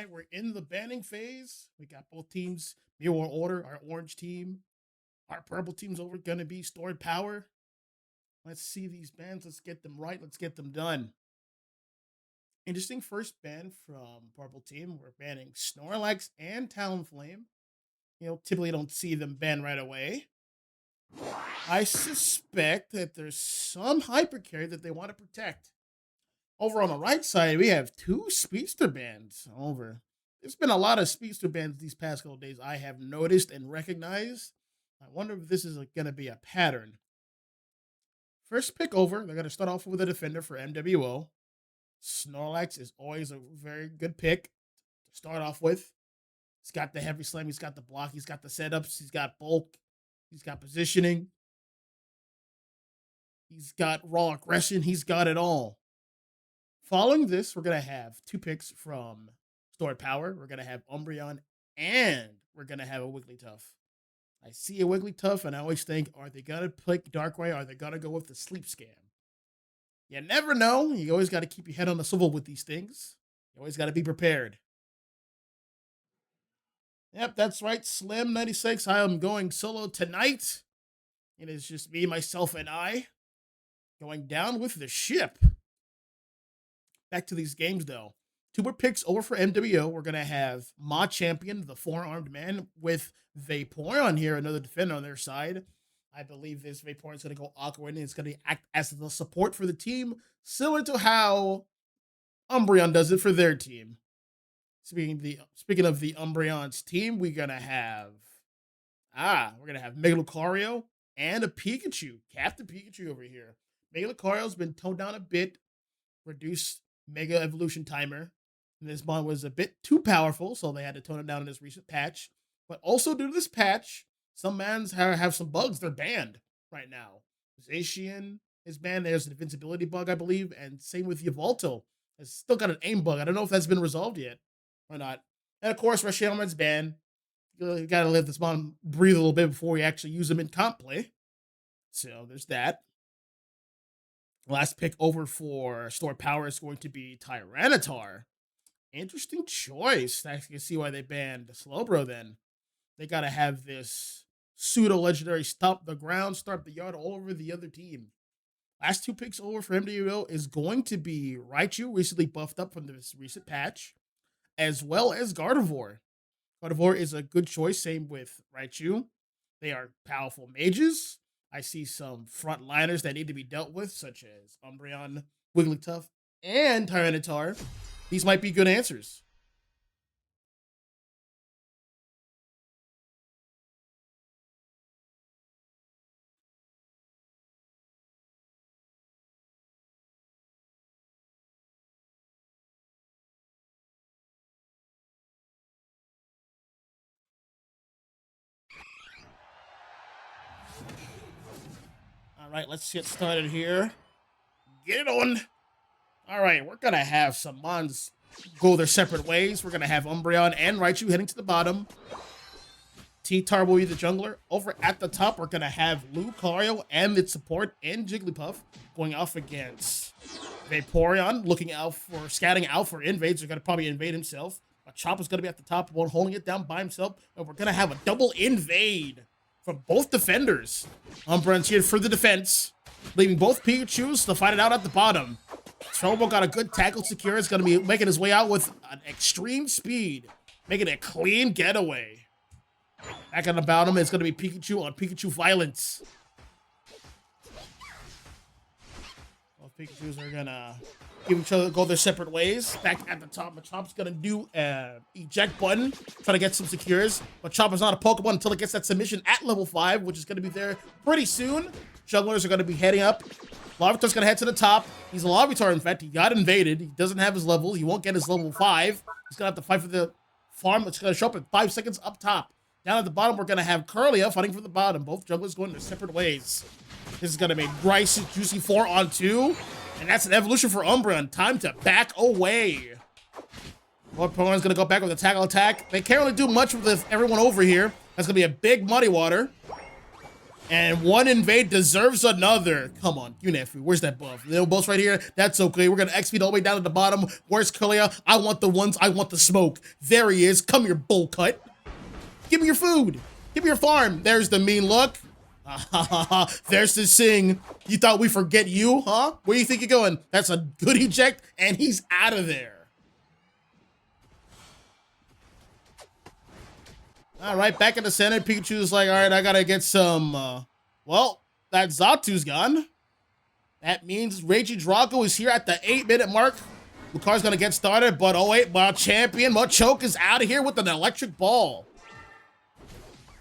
right, we're in the banning phase. We got both teams, MWO order, our orange team. Our purple team's over gonna be stored power. Let's see these bans. Let's get them right. Let's get them done. Interesting first ban from purple team. We're banning Snorlax and Talonflame. Typically don't see them ban right away. I suspect that there's some hypercarry that they want to protect. Over on the right side, we have two speedster bans. There's been a lot of speedster bans these past couple days I have noticed and recognized. I wonder if this is going to be a pattern. First pick over, they're going to start off with a defender for MWO. Snorlax is always a very good pick to start off with. He's got the heavy slam, he's got the block, he's got the setups, he's got bulk, he's got positioning, he's got raw aggression, he's got it all. Following this, we're going to have two picks from Stored Power. We're going to have Umbreon, and we're going to have a Wigglytuff. I see a Wigglytuff, and I always think, are they going to pick Darkrai, or are they going to go with the Sleep Scam? You never know. You always got to keep your head on the swivel with these things. You always got to be prepared. Yep, that's right, Slim96. I am going solo tonight. It is just me, myself, and I going down with the ship. Back to these games, though. Two more picks over for MWO. We're going to have Machampion, the four-armed man, with Vaporeon here, another defender on their side. I believe this Vaporeon is going to go Aqua, and it's going to act as the support for the team, similar to how Umbreon does it for their team. Speaking of the Umbreon's team, we're going to have Mega Lucario and a Pikachu. Captain Pikachu over here. Mega Lucario's been toned down a bit, reduced Mega Evolution timer. And this mod was a bit too powerful, so they had to tone it down in this recent patch. But also due to this patch, some mans have some bugs. They're banned right now. Zacian is banned. There's an invincibility bug, I believe, and same with Yveltal. It's still got an aim bug. I don't know if that's been resolved yet or not. And of course, Reshielman's banned. You gotta let this mod breathe a little bit before we actually use him in comp play. So there's that. Last pick over for Stored Power is going to be Tyranitar. Interesting choice. I can see why they banned Slowbro then. They got to have this pseudo-legendary stomp the ground, start the yard all over the other team. Last two picks over for MWO is going to be Raichu, recently buffed up from this recent patch, as well as Gardevoir. Gardevoir is a good choice, same with Raichu. They are powerful mages. I see some frontliners that need to be dealt with, such as Umbreon, Wigglytuff, and Tyranitar. These might be good answers. All right, let's get started here. Get it on. All right, we're going to have some mons go their separate ways. We're going to have Umbreon and Raichu heading to the bottom. T-Tar will be the jungler. Over at the top, we're going to have Lucario and its support and Jigglypuff going off against Vaporeon, scouting out for invades. They're going to probably invade himself. Chopper's going to be at the top, one holding it down by himself. And we're going to have a double invade from both defenders. Umbreon's here for the defense, leaving both Pikachus to fight it out at the bottom. Trobo got a good tackle secure. It's going to be making his way out with an extreme speed, making a clean getaway. Back on the bottom, it's going to be Pikachu on Pikachu violence. Both Pikachus are going to give each other go their separate ways. Back at the top, Machomp's going to do an eject button, try to get some secures. Machamp is not a Pokemon until it gets that submission at level 5, which is going to be there pretty soon. Jugglers are going to be heading up. Larvitar's going to head to the top. He's a Larvitar, in fact. He got invaded. He doesn't have his level. He won't get his level 5. He's going to have to fight for the farm. It's going to show up in 5 seconds up top. Down at the bottom, we're going to have Curlia fighting for the bottom. Both jugglers going their separate ways. This is going to be nice, juicy 4-on-2. And that's an evolution for Umbreon. Time to back away. Pokemon's going to go back with a tackle attack. They can't really do much with everyone over here. That's going to be a big muddy water. And one invade deserves another. Come on, Unefu, where's that buff? Little buffs right here. That's okay. We're gonna XP all the way down to the bottom. Where's Kalia? I want the ones. I want the smoke. There he is. Come here, bull cut. Give me your food. Give me your farm. There's the mean look. There's the sing. You thought we forget you, huh? Where do you think you're going? That's a good eject, and he's out of there. All right, back in the center. Pikachu's like, all right, I gotta get some, well, that Zatu's gone. That means Raging Draco is here at the 8-minute mark. Lucar's gonna get started, but oh wait, my champion, Machoke is out of here with an electric ball.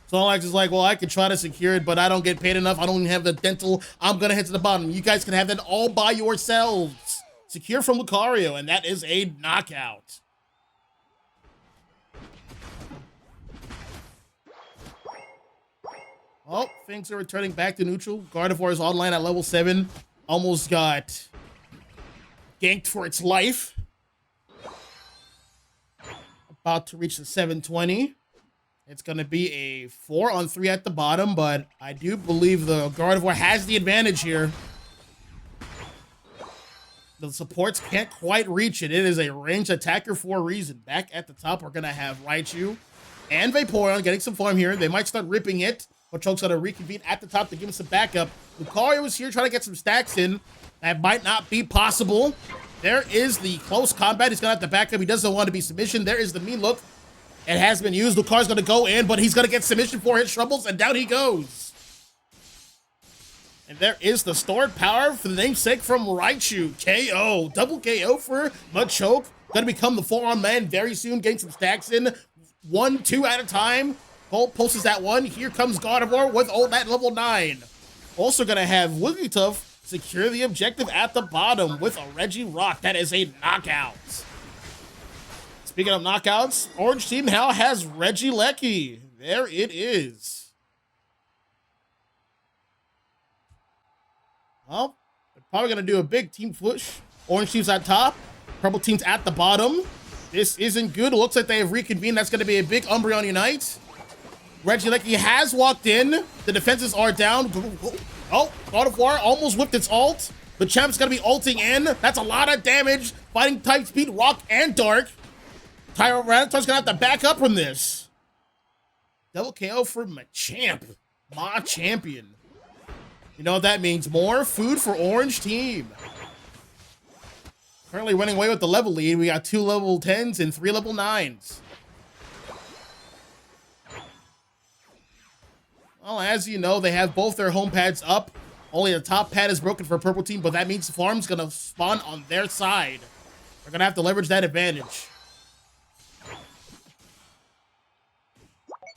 So Alex is like, well, I could try to secure it, but I don't get paid enough. I don't even have the dental. I'm gonna head to the bottom. You guys can have that all by yourselves. Secure from Lucario, and that is a knockout. Oh, things are returning back to neutral. Gardevoir is online at level 7. Almost got ganked for its life. About to reach the 720. It's going to be a 4-on-3 at the bottom, but I do believe the Gardevoir has the advantage here. The supports can't quite reach it. It is a ranged attacker for a reason. Back at the top, we're going to have Raichu and Vaporeon getting some farm here. They might start ripping it. Machoke's going to reconvene at the top to give him some backup. Lucario is here trying to get some stacks in. That might not be possible. There is the close combat. He's going to have to back up. He doesn't want to be submission. There is the mean look. It has been used. Lucario's going to go in, but he's going to get submission for his troubles, and down he goes. And there is the stored power for the namesake from Raichu. KO. Double KO for Machoke. Going to become the 4-on man very soon. Getting some stacks in. 1, 2 at a time. Cole pulses that one. Here comes Gardevoir with all that level 9. Also going to have Wigglytuff secure the objective at the bottom with a Regirock. That is a knockout. Speaking of knockouts, Orange Team now has Regieleki. There it is. Well, they're probably going to do a big team push. Orange Team's at top. Purple Team's at the bottom. This isn't good. It looks like they have reconvened. That's going to be a big Umbreon Unite. Regieleki has walked in. The defenses are down. Oh, Gardevoir almost whipped its ult. The champ's going to be ulting in. That's a lot of damage. Fighting type speed, rock, and dark. Tyranitar's going to have to back up from this. Double KO for Machamp. My champion. You know what that means? More food for Orange Team. Currently running away with the level lead. We got 2 level 10s and 3 level 9s. Well, as you know, they have both their home pads up. Only the top pad is broken for Purple Team, but that means Farm's going to spawn on their side. They're going to have to leverage that advantage.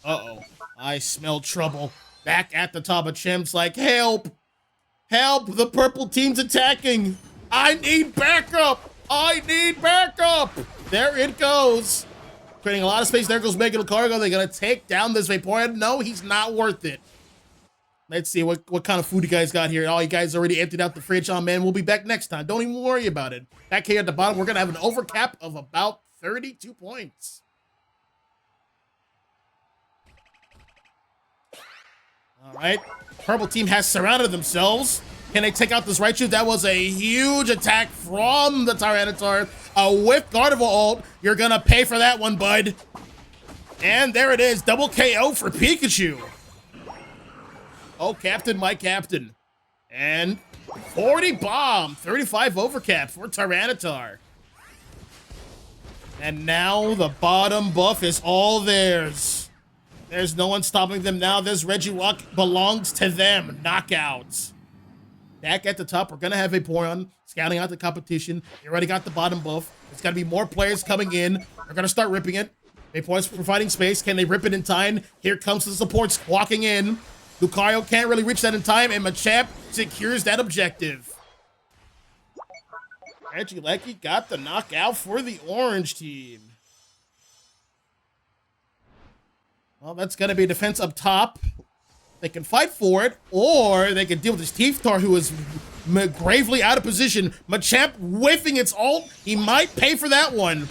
Uh-oh. I smell trouble. Back at the top of Champ's like, help! Help! The Purple Team's attacking! I need backup! I need backup! There it goes. Creating a lot of space. There goes Mega Lucario. They're going to take down this Vaporeon. No, he's not worth it. Let's see what kind of food you guys got here. Oh, you guys already emptied out the fridge. Oh, man, we'll be back next time. Don't even worry about it. Back here at the bottom, we're going to have an overcap of about 32 points. All right. Purple Team has surrounded themselves. Can they take out this Raichu? That was a huge attack from the Tyranitar. A whiff Gardevoir ult. You're going to pay for that one, bud. And there it is. Double KO for Pikachu. Oh, Captain, my Captain. And 40 bomb. 35 overcap for Tyranitar. And now the bottom buff is all theirs. There's no one stopping them now. This Regirock belongs to them. Knockouts. Back at the top, we're going to have Vaporeon scouting out the competition. They already got the bottom buff. There's got to be more players coming in. They're going to start ripping it. Vaporeon's providing space. Can they rip it in time? Here comes the supports walking in. Lucario can't really reach that in time, and Machamp secures that objective. Regieleki got the knockout for the Orange Team. Well, that's going to be defense up top. They can fight for it, or they can deal with this Teeftar, who is gravely out of position. Machamp whiffing its ult. He might pay for that one.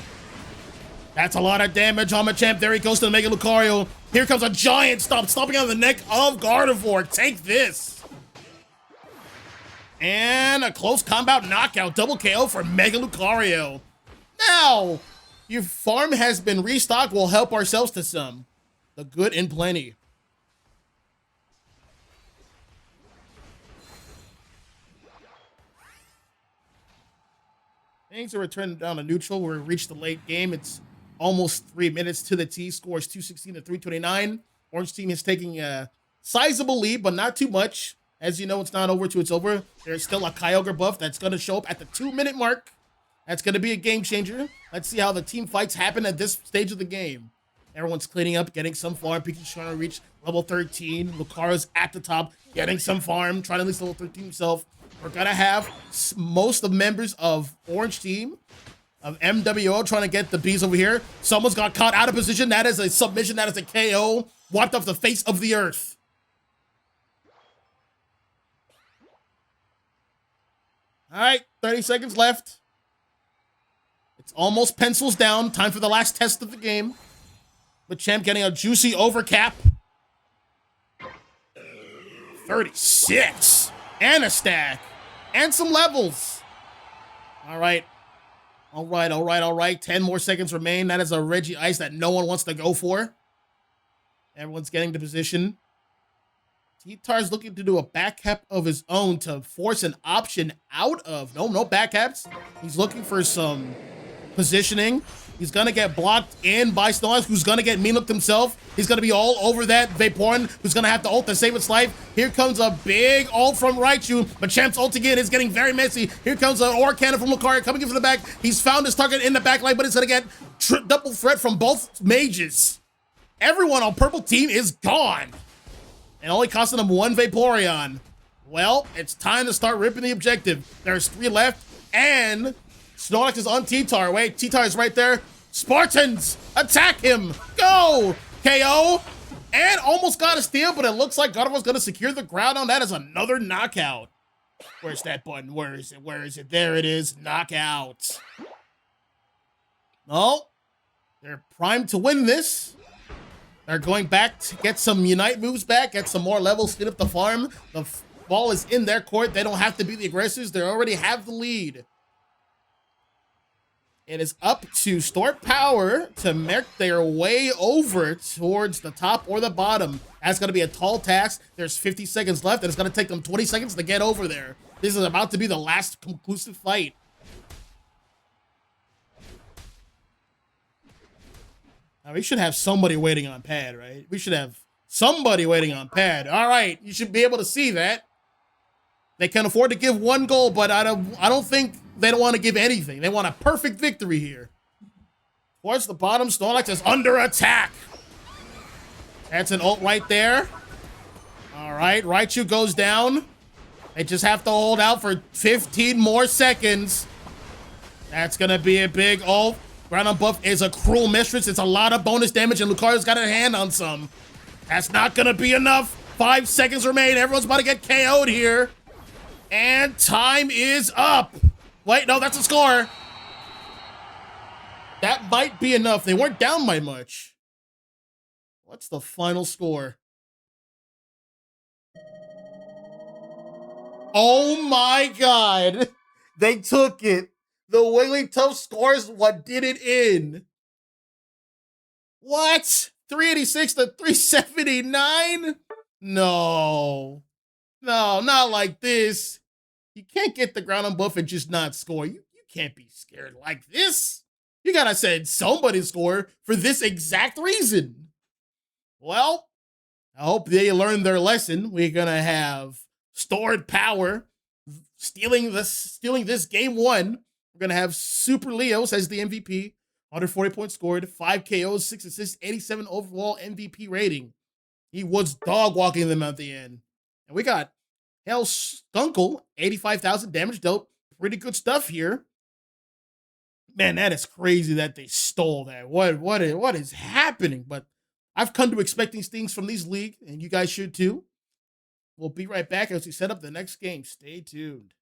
That's a lot of damage on Machamp. There he goes to the Mega Lucario. Here comes a giant stomp, stomping on the neck of Gardevoir. Take this. And a close combat knockout. Double KO for Mega Lucario. Now, your farm has been restocked. We'll help ourselves to some. The good and plenty. Things are returning down to neutral. We reached the late game. It's almost 3 minutes to the T. Scores 216 to 329. Orange team is taking a sizable lead, but not too much. As you know, it's not over till it's over. There's still a Kyogre buff that's going to show up at the 2-minute mark. That's going to be a game changer. Let's see how the team fights happen at this stage of the game. Everyone's cleaning up, getting some farm. Pikachu's trying to reach level 13. Lucario's at the top, getting some farm, trying to reach level 13 himself. We're going to have most of the members of Orange team, of MWO, trying to get the bees over here. Someone's got caught out of position. That is a submission. That is a KO. Wiped off the face of the earth. All right, 30 seconds left. It's almost pencils down. Time for the last test of the game. Machamp getting a juicy overcap. 36. And a stack. And some levels. All right. All right. 10 more seconds remain. That is a Reggie Ice that no one wants to go for. Everyone's getting to position. T-Tar's looking to do a back cap of his own to force an option out of. No back caps. He's looking for some positioning. He's going to get blocked in by Snorlax, who's going to get mean-looked himself. He's going to be all over that Vaporeon, who's going to have to ult to save its life. Here comes a big ult from Raichu. Machamp's ult again is getting very messy. Here comes an Ore Cannon from Lucario coming in from the back. He's found his target in the back line, but it's going to get double threat from both mages. Everyone on purple team is gone. And only costing them one Vaporeon. Well, it's time to start ripping the objective. There's 3 left, and Snorlax is on T-Tar. Wait, T-Tar is right there. Spartans, attack him. Go. KO. And almost got a steal, but it looks like Gardevoir's going to secure the ground on that as another knockout. Where's that button? Where is it? Where is it? There it is. Knockout. Oh, they're primed to win this. They're going back to get some Unite moves back, get some more levels, speed up the farm. The ball is in their court. They don't have to be the aggressors. They already have the lead. It is up to Stored Power to make their way over towards the top or the bottom. That's going to be a tall task. There's 50 seconds left, and it's going to take them 20 seconds to get over there. This is about to be the last conclusive fight. Now, we should have somebody waiting on pad, right? We should have somebody waiting on pad. All right, you should be able to see that. They can afford to give 1 goal, but I don't think they don't want to give anything. They want a perfect victory here. Towards the bottom, Snorlax is under attack. That's an ult right there. All right, Raichu goes down. They just have to hold out for 15 more seconds. That's going to be a big ult. Ground on buff is a cruel mistress. It's a lot of bonus damage, and Lucario's got a hand on some. That's not going to be enough. 5 seconds remain. Everyone's about to get KO'd here. And time is up. Wait, no, that's a score. That might be enough. They weren't down by much. What's the final score? Oh my God. They took it. The Wigglytuff scores what did it in. What? 386 to 379? No. No, not like this. You can't get the ground on buff and just not score. You can't be scared like this. You gotta send somebody score for this exact reason. Well, I hope they learned their lesson. We're gonna have Stored Power stealing this game 1. We're gonna have Super Leos as the MVP. 140 points scored, 5 KOs, 6 assists, 87 overall MVP rating. He was dog walking them at the end. And we got Hell Skunkle, 85,000 damage dealt. Pretty good stuff here. Man, that is crazy that they stole that. What is happening? But I've come to expect these things from these leagues, and you guys should too. We'll be right back as we set up the next game. Stay tuned.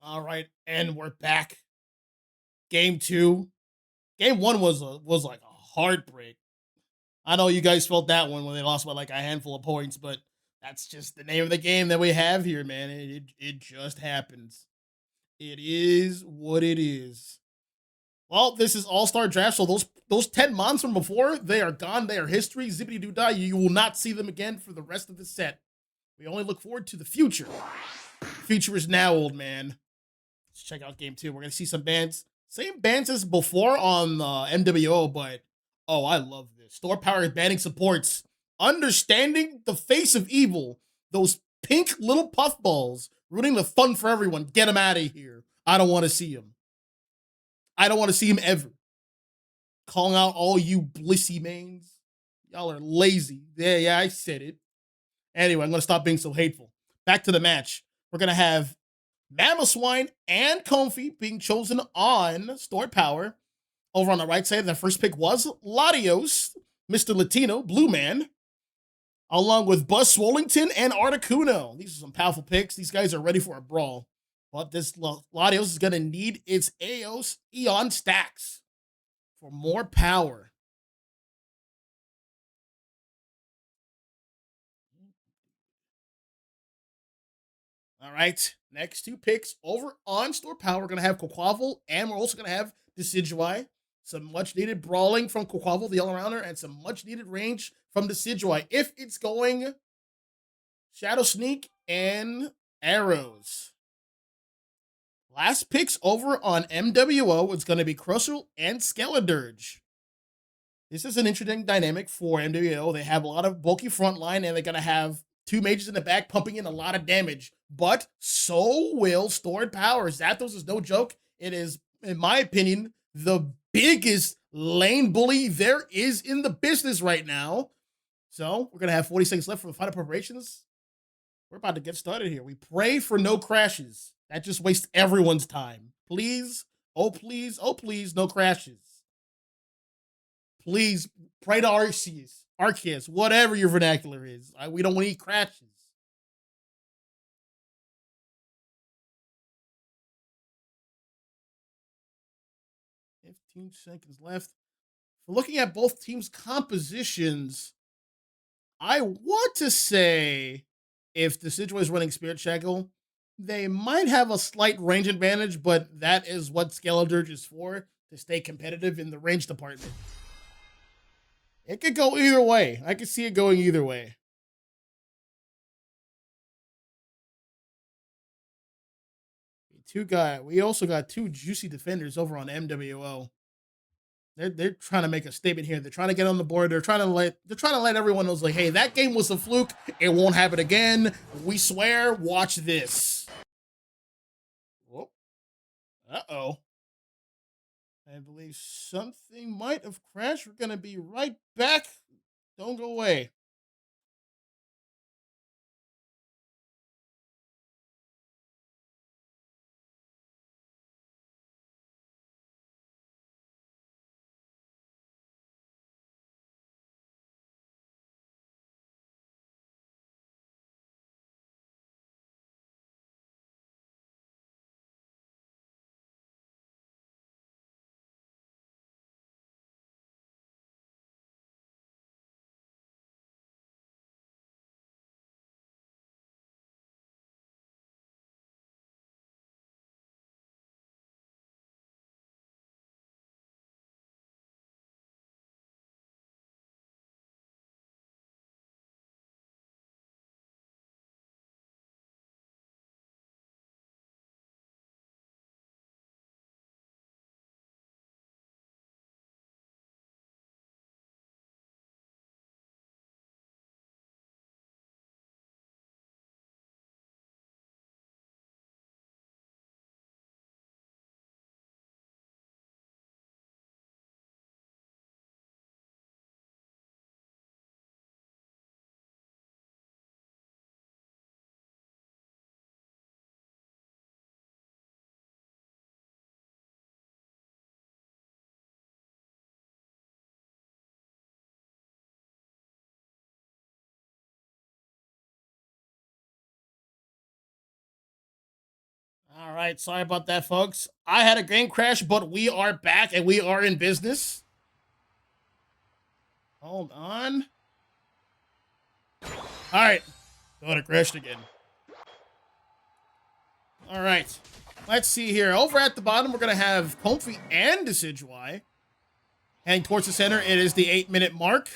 All right, and we're back. Game two. Game one was like a heartbreak. I know you guys felt that one when they lost by like a handful of points, but that's just the name of the game that we have here, man. It just happens. It is what it is. Well, this is All Star Draft, so those 10 mons from before, they are gone. They are history. Zippity doo dah. You will not see them again for the rest of the set. We only look forward to the future. The future is now, old man. Let's check out game two. We're gonna see some bands, same bands as before on MWO, but oh, I love this. Store Power banning supports, understanding the face of evil. Those pink little puffballs, ruining the fun for everyone. Get them out of here. I don't want to see them. I don't want to see him ever. Calling out all you blissy mains. Y'all are lazy. Yeah, I said it. Anyway, I'm going to stop being so hateful. Back to the match. We're going to have Mamoswine and Comfy being chosen on Stored Power. Over on the right side, the first pick was Latios, Mr. Latino, Blue Man, along with Buzz Swollington and Articuno. These are some powerful picks. These guys are ready for a brawl. But this Latios is going to need its Eos Eon stacks for more power. All right, next two picks over on Store Power. We're going to have Quaquaval, and we're also going to have Decidueye. Some much needed brawling from Quaquaval, the all-arounder, and some much needed range from Decidueye. If it's going Shadow Sneak and Arrows. Last picks over on MWO, it's going to be Crustle and Skeledirge. This is an interesting dynamic for MWO. They have a lot of bulky front line, and they're going to have two mages in the back pumping in a lot of damage. But so will Stored Power. Zapdos is no joke. It is, in my opinion, the biggest lane bully there is in the business right now. So we're going to have 40 seconds left for the final preparations. We're about to get started here. We pray for no crashes. That just wastes everyone's time. Please, oh please, oh please, no crashes. Please pray to Arceus, whatever your vernacular is. We don't want any crashes. $15 left. For looking at both teams' compositions, I want to say if the Decidueye is running Spirit Shackle, they might have a slight range advantage, but that is what Skeledirge is for, to stay competitive in the range department. It could go either way. I could see it going either way. We also got two juicy defenders over on MWO. They're trying to make a statement here. They're trying to get on the board. They're trying to let everyone know, like, hey, that game was a fluke. It won't happen again. We swear. Watch this. Whoop. Uh-oh. I believe something might have crashed. We're gonna be right back. Don't go away. All right, sorry about that, folks. I had a game crash, but we are back and we are in business. Hold on. All right. Thought it crashed again. All right. Let's see here. Over at the bottom, we're going to have Comfy and Decidueye. Heading towards the center, it is the 8-minute mark.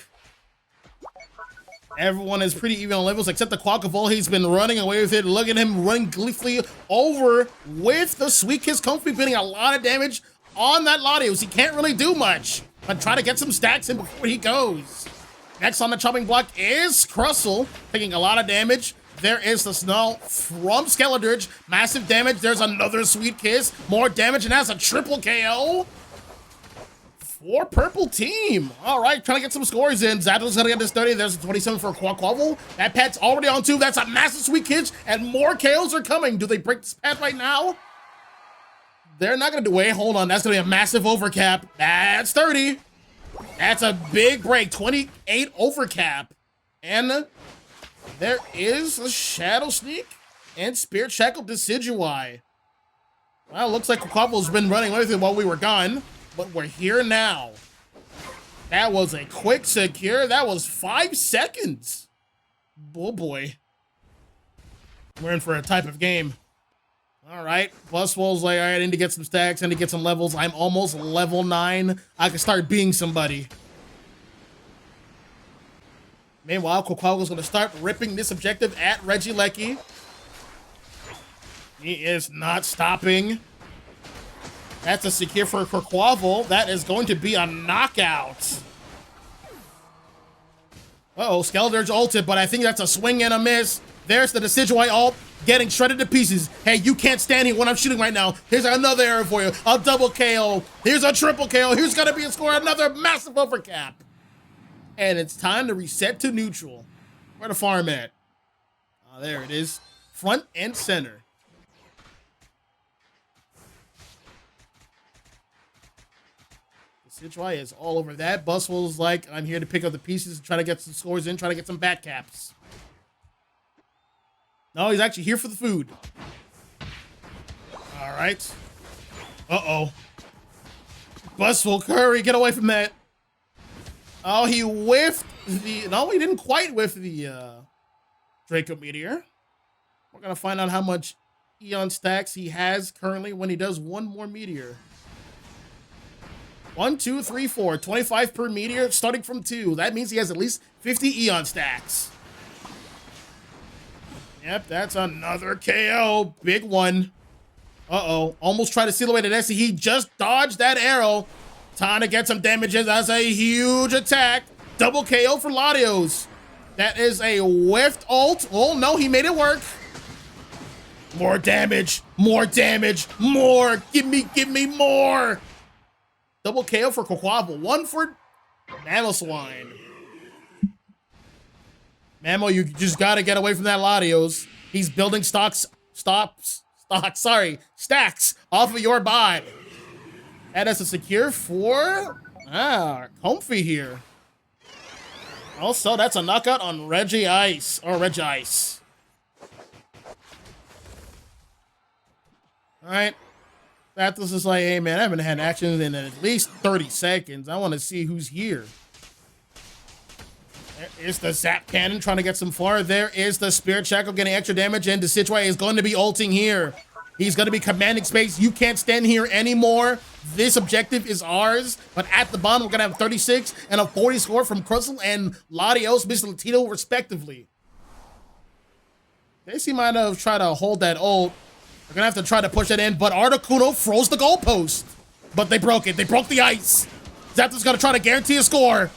Everyone is pretty even on levels, except the Quackavolt. He's been running away with it. Look at him running gleefully over with the Sweet Kiss. Comfy getting a lot of damage on that Latios. He can't really do much, but try to get some stacks in before he goes. Next on the chopping block is Crustle, taking a lot of damage. There is the Snow from Skeledirge. Massive damage. There's another Sweet Kiss. More damage, and that's a triple KO for Purple Team. All right, trying to get some scores in. Zapdos gonna get this 30. There's a 27 for Quackavolt. That pet's already on 2. That's a massive Sweet Kiss, and more KOs are coming. Do they break this pet right now? They're not gonna do it. Hold on, that's gonna be a massive overcap. That's 30. That's a big break. 28 overcap. And there is a Shadow Sneak and Spirit Shackle Decidueye. Well, it looks like Quackavolt been running with it while we were gone, but we're here now. That was a quick secure. That was 5 seconds. Oh boy. We're in for a type of game. All right, Buswell's like, all right, I need to get some stacks, I need to get some levels. I'm almost level 9. I can start being somebody. Meanwhile, Quackavolt gonna start ripping this objective at Regieleki. He is not stopping. That's a secure for Quackavolt. That is going to be a knockout. Uh-oh, Skeledirge ulted, but I think that's a swing and a miss. There's the Decidueye ult, getting shredded to pieces. Hey, you can't stand here when I'm shooting right now. Here's another arrow for you. A double KO. Here's a triple KO. Here's gonna be a score. Another massive overcap. And it's time to reset to neutral. Where the farm at? Oh, there it is. Front and center. Decidueye is all over that. Buswell's like, I'm here to pick up the pieces and try to get some scores in, try to get some bat caps. No, he's actually here for the food. All right. Uh-oh. Buswell, Curry, get away from that. Oh, he whiffed the... No, he didn't quite whiff the Draco Meteor. We're going to find out how much Eon stacks he has currently when he does one more Meteor. 1, 2, 3, 4. 25 per Meteor, starting from 2. That means he has at least 50 Eon stacks. Yep, that's another KO. Big one. Uh-oh. Almost tried to seal away the Nessie. He just dodged that arrow. Time to get some damages. That's a huge attack. Double KO for Latios. That is a whiffed ult. Oh, no, he made it work. More damage. More damage. More. Give me more. Double KO for Quackavolt. 1 for Mamoswine. Mamo, you just gotta get away from that Latios. He's building stacks off of your bot. That is a secure for Comfy here. Also, that's a knockout on Regice. All right. Zapdos is like, hey man, I haven't had action in at least 30 seconds. I want to see who's here. There is the Zap Cannon trying to get some far. There is the Spirit Shackle getting extra damage, and Decidueye is going to be ulting here. He's going to be commanding space. You can't stand here anymore. This objective is ours. But at the bottom, we're going to have 36 and a 40 score from Crustle and Latios, Mr. Latino, respectively. Casey might have tried to hold that ult. We're going to have to try to push it in, but Articuno froze the goalpost. But they broke it. They broke the ice. Zapdos going to try to guarantee a score.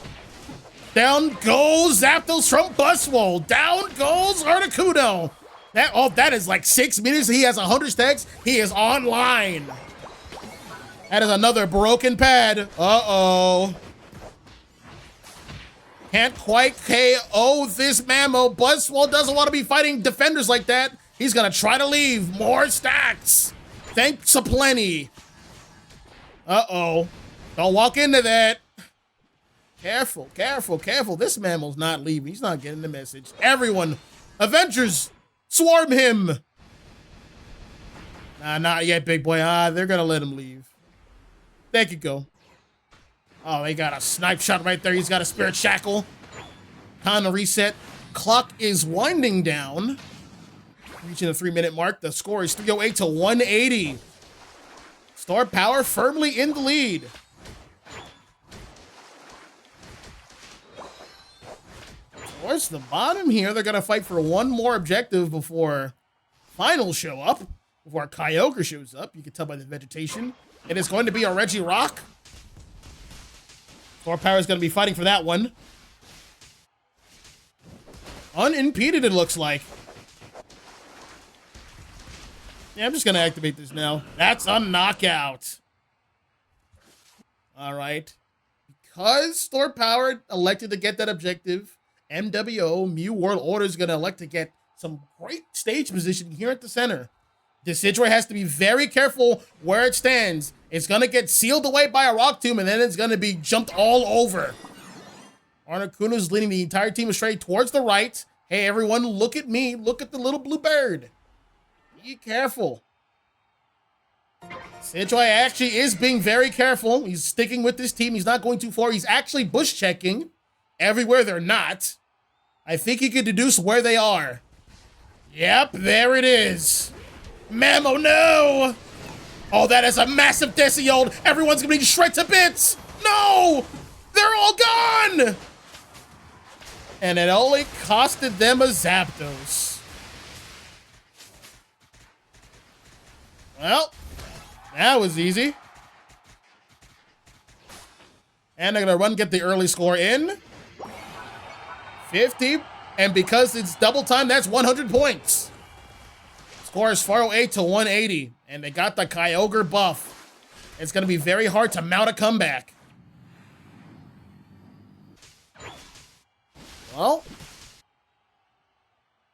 Down goes Zapdos from Buswell. Down goes Articuno. That is like 6 minutes. He has 100 stacks. He is online. That is another broken pad. Uh-oh. Can't quite KO this Mamo. Buswell doesn't want to be fighting defenders like that. He's going to try to leave. More stacks. Thanks a plenty. Uh-oh. Don't walk into that. Careful, careful, careful. This Mamo's not leaving. He's not getting the message. Everyone, Avengers, swarm him. Nah, not yet, big boy. They're gonna let him leave. There you go. Oh, they got a snipe shot right there. He's got a spirit shackle. Time to reset. Clock is winding down. Reaching the 3-minute mark. The score is 308 to 180. Star Power firmly in the lead. Towards the bottom here, they're going to fight for one more objective before finals show up. Before Kyogre shows up. You can tell by the vegetation. It is going to be a Regirock. Star Power is going to be fighting for that one. Unimpeded, it looks like. Yeah, I'm just going to activate this now. That's a knockout. All right. Because Star Power elected to get that objective, MWO, Mew World Order, is going to elect to get some great stage position here at the center. Decidueye has to be very careful where it stands. It's going to get sealed away by a Rock Tomb, and then it's going to be jumped all over. Articuno is leading the entire team astray towards the right. Hey, everyone, look at me. Look at the little blue bird. Be careful. Decidueye actually is being very careful. He's sticking with this team. He's not going too far. He's actually bush checking everywhere they're not. I think he could deduce where they are. Yep, there it is. Mamo, no! Oh, that is a massive Deciode. Everyone's gonna be shred to bits. No! They're all gone! And it only costed them a Zapdos. Well, that was easy. And they're gonna get the early score in. 50. And because it's double time, that's 100 points. Score is 408 to 180. And they got the Kyogre buff. It's gonna be very hard to mount a comeback. Well,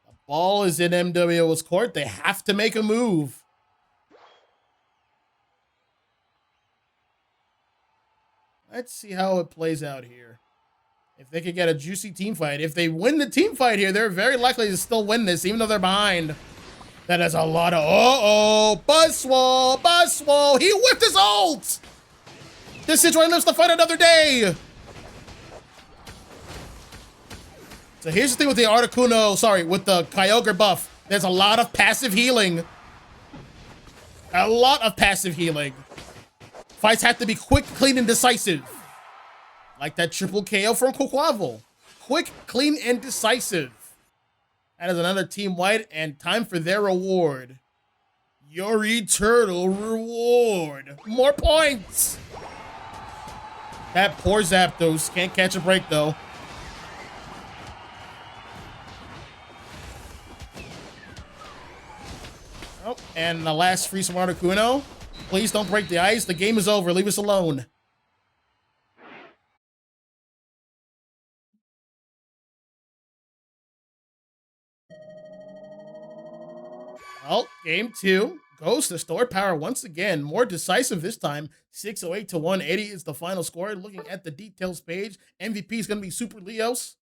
the ball is in MWO's court. They have to make a move. Let's see how it plays out here. If they could get a juicy team fight. If they win the team fight here, they're very likely to still win this, even though they're behind. That is a lot of... Uh-oh. Buzzwole. Buzzwole. He whipped his ult. This Decidueye lives to fight another day. So here's the thing with the Articuno, with the Kyogre buff. There's a lot of passive healing. A lot of passive healing. Fights have to be quick, clean, and decisive. Like that triple KO from Quaquaval. Quick, clean, and decisive. That is another team white, and time for their reward. Your eternal reward. More points. That poor Zapdos can't catch a break, though. Oh, and the last freeze from Articuno. Please don't break the ice. The game is over. Leave us alone. Well, game 2 goes to Star Power once again. More decisive this time. 608 to 180 is the final score. Looking at the details page, MVP is going to be Super Leos.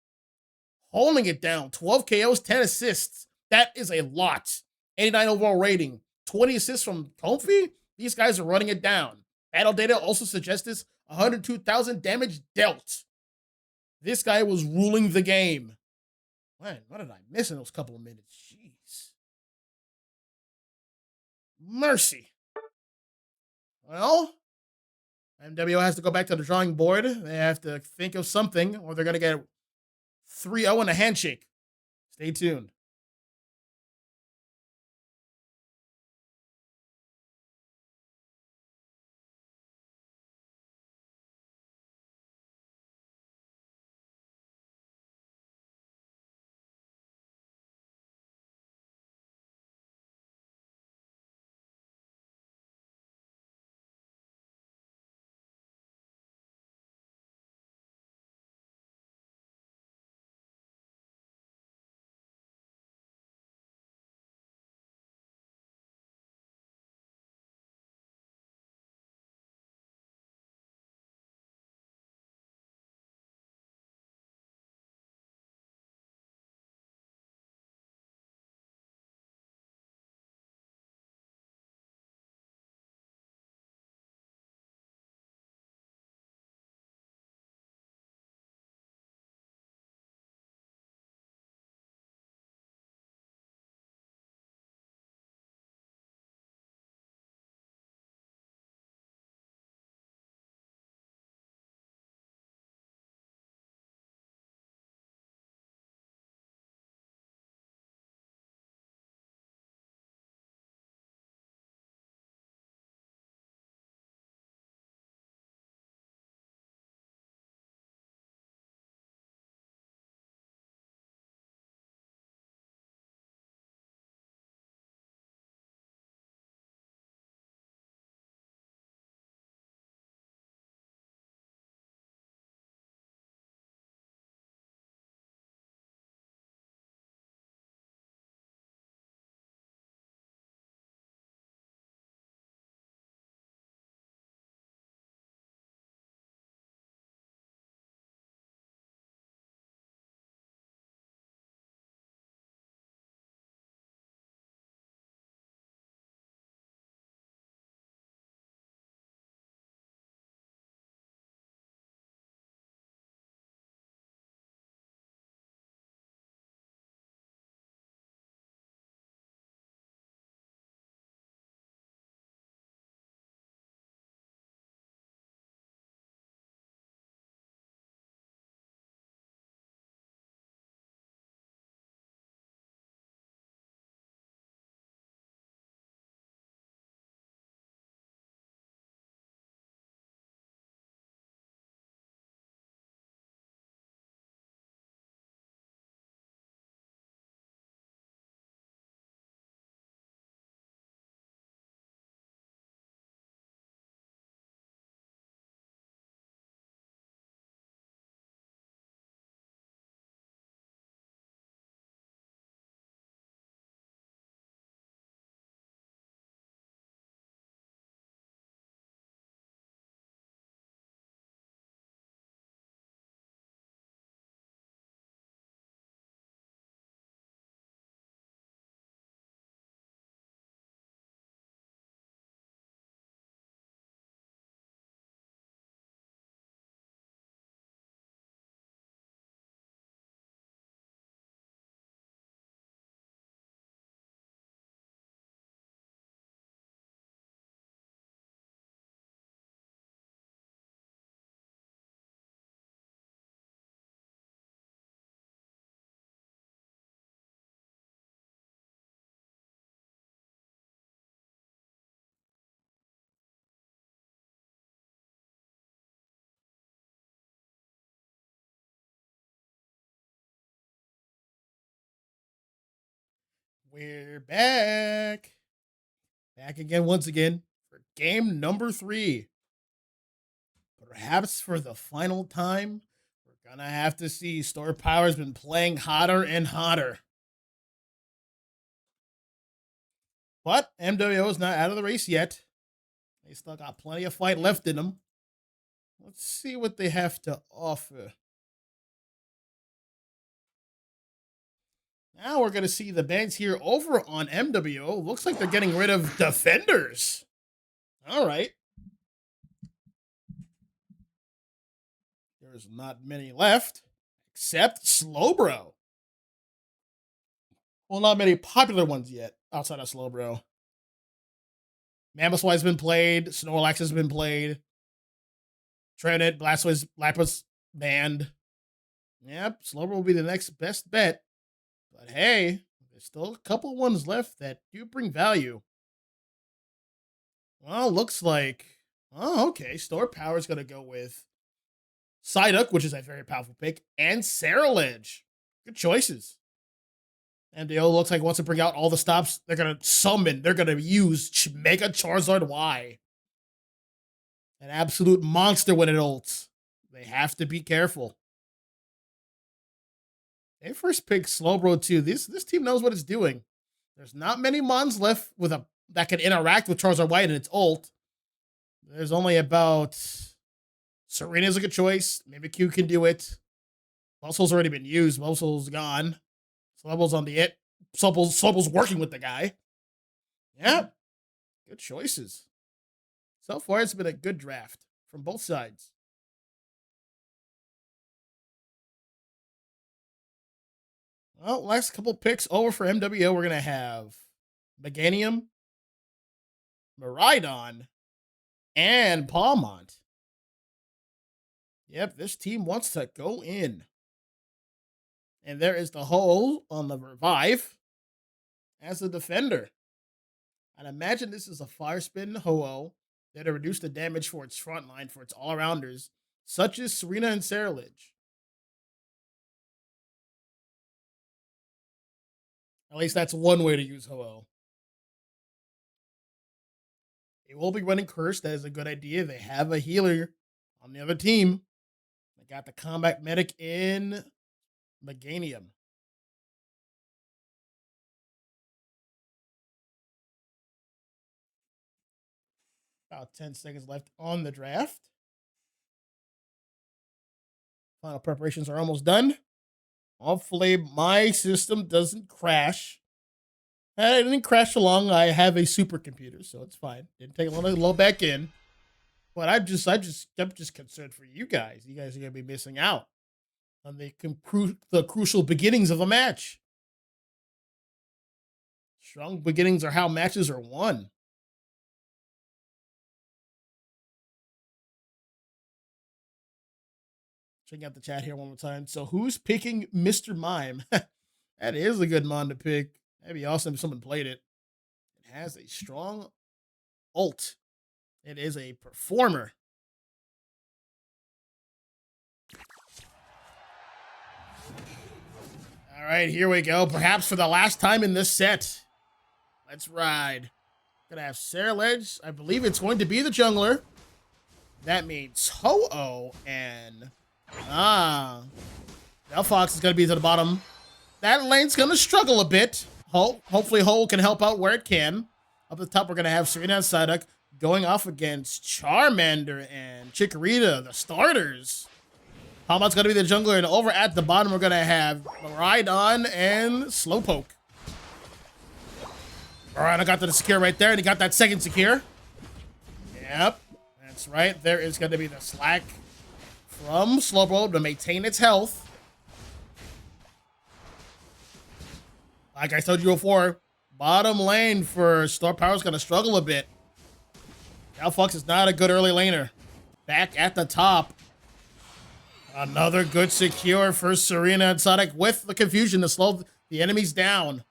Holding it down. 12 KOs, 10 assists. That is a lot. 89 overall rating. 20 assists from Comfy. These guys are running it down. Battle data also suggests this. 102,000 damage dealt. This guy was ruling the game. Man, what did I miss in those couple of minutes? Jeez. Mercy. Well, MWO has to go back to the drawing board. They have to think of something, or they're going to get 3-0 in a handshake. Stay tuned. We're back. Back again once again for game number 3. Perhaps for the final time, we're gonna have to see Star Power's been playing hotter and hotter. But MWO is not out of the race yet. They still got plenty of fight left in them. Let's see what they have to offer. Now we're going to see the bans here over on MWO. Looks like they're getting rid of defenders. All right. There's not many left, except Slowbro. Well, not many popular ones yet outside of Slowbro. Mammoth's been played. Snorlax has been played. Trevenant, Blastoise, Lapras banned. Yep, Slowbro will be the next best bet. But hey, there's still a couple ones left that do bring value. Well, looks like... Oh, okay. Star Power's going to go with Psyduck, which is a very powerful pick, and Ceruledge. Good choices. MDO looks like wants to bring out all the stops. They're going to summon. They're going to use Mega Charizard Y. An absolute monster when it ults. They have to be careful. They first pick Slowbro too. This team knows what it's doing. There's not many mons left with that can interact with Charizard White and its ult. There's only about Serena's a good choice. Maybe Q can do it. Buzzle's already been used. Buzzle's gone. Slubble's on the it. Slubble's working with the guy. Yeah. Good choices. So far, it's been a good draft from both sides. Well, last couple picks over for MWO. We're going to have Meganium, Miraidon, and Palmont. Yep, this team wants to go in. And there is the hole on the Revive as a defender. I'd imagine this is a Fire Spin Ho-Oh that'll reduce the damage for its front line for its all-arounders, such as Serena and Ceruledge. At least that's one way to use Ho-Oh. They will be running Curse. That is a good idea. They have a healer on the other team. They got the Combat Medic in Meganium. About 10 seconds left on the draft. Final preparations are almost done. Hopefully my system doesn't crash. It didn't crash for long. I have a supercomputer, so it's fine. Didn't take a long to load back in. But I'm just concerned for you guys. You guys are gonna be missing out on the crucial beginnings of a match. Strong beginnings are how matches are won. Checking out the chat here one more time. So who's picking Mr. Mime? That is a good mon to pick. That'd be awesome if someone played it. It has a strong ult. It is a performer. All right, here we go. Perhaps for the last time in this set. Let's ride. Gonna have Ceruledge. I believe it's going to be the jungler. That means Ho-Oh and... Delphox is going to be to the bottom. That lane's going to struggle a bit. Hopefully Ho can help out where it can. Up at the top, we're going to have Serena and Psyduck going off against Charmander and Chikorita, the starters. Palmot's going to be the jungler, and over at the bottom, we're going to have Miraidon and Slowpoke. Miraidon got the secure right there, and he got that second secure. Yep, that's right. There is going to be the slack from Slowbro to maintain its health. Like I told you before, bottom lane for Star Power is going to struggle a bit. Delphox is not a good early laner. Back at the top. Another good secure for Serena and Sonic with the confusion to slow the enemies down.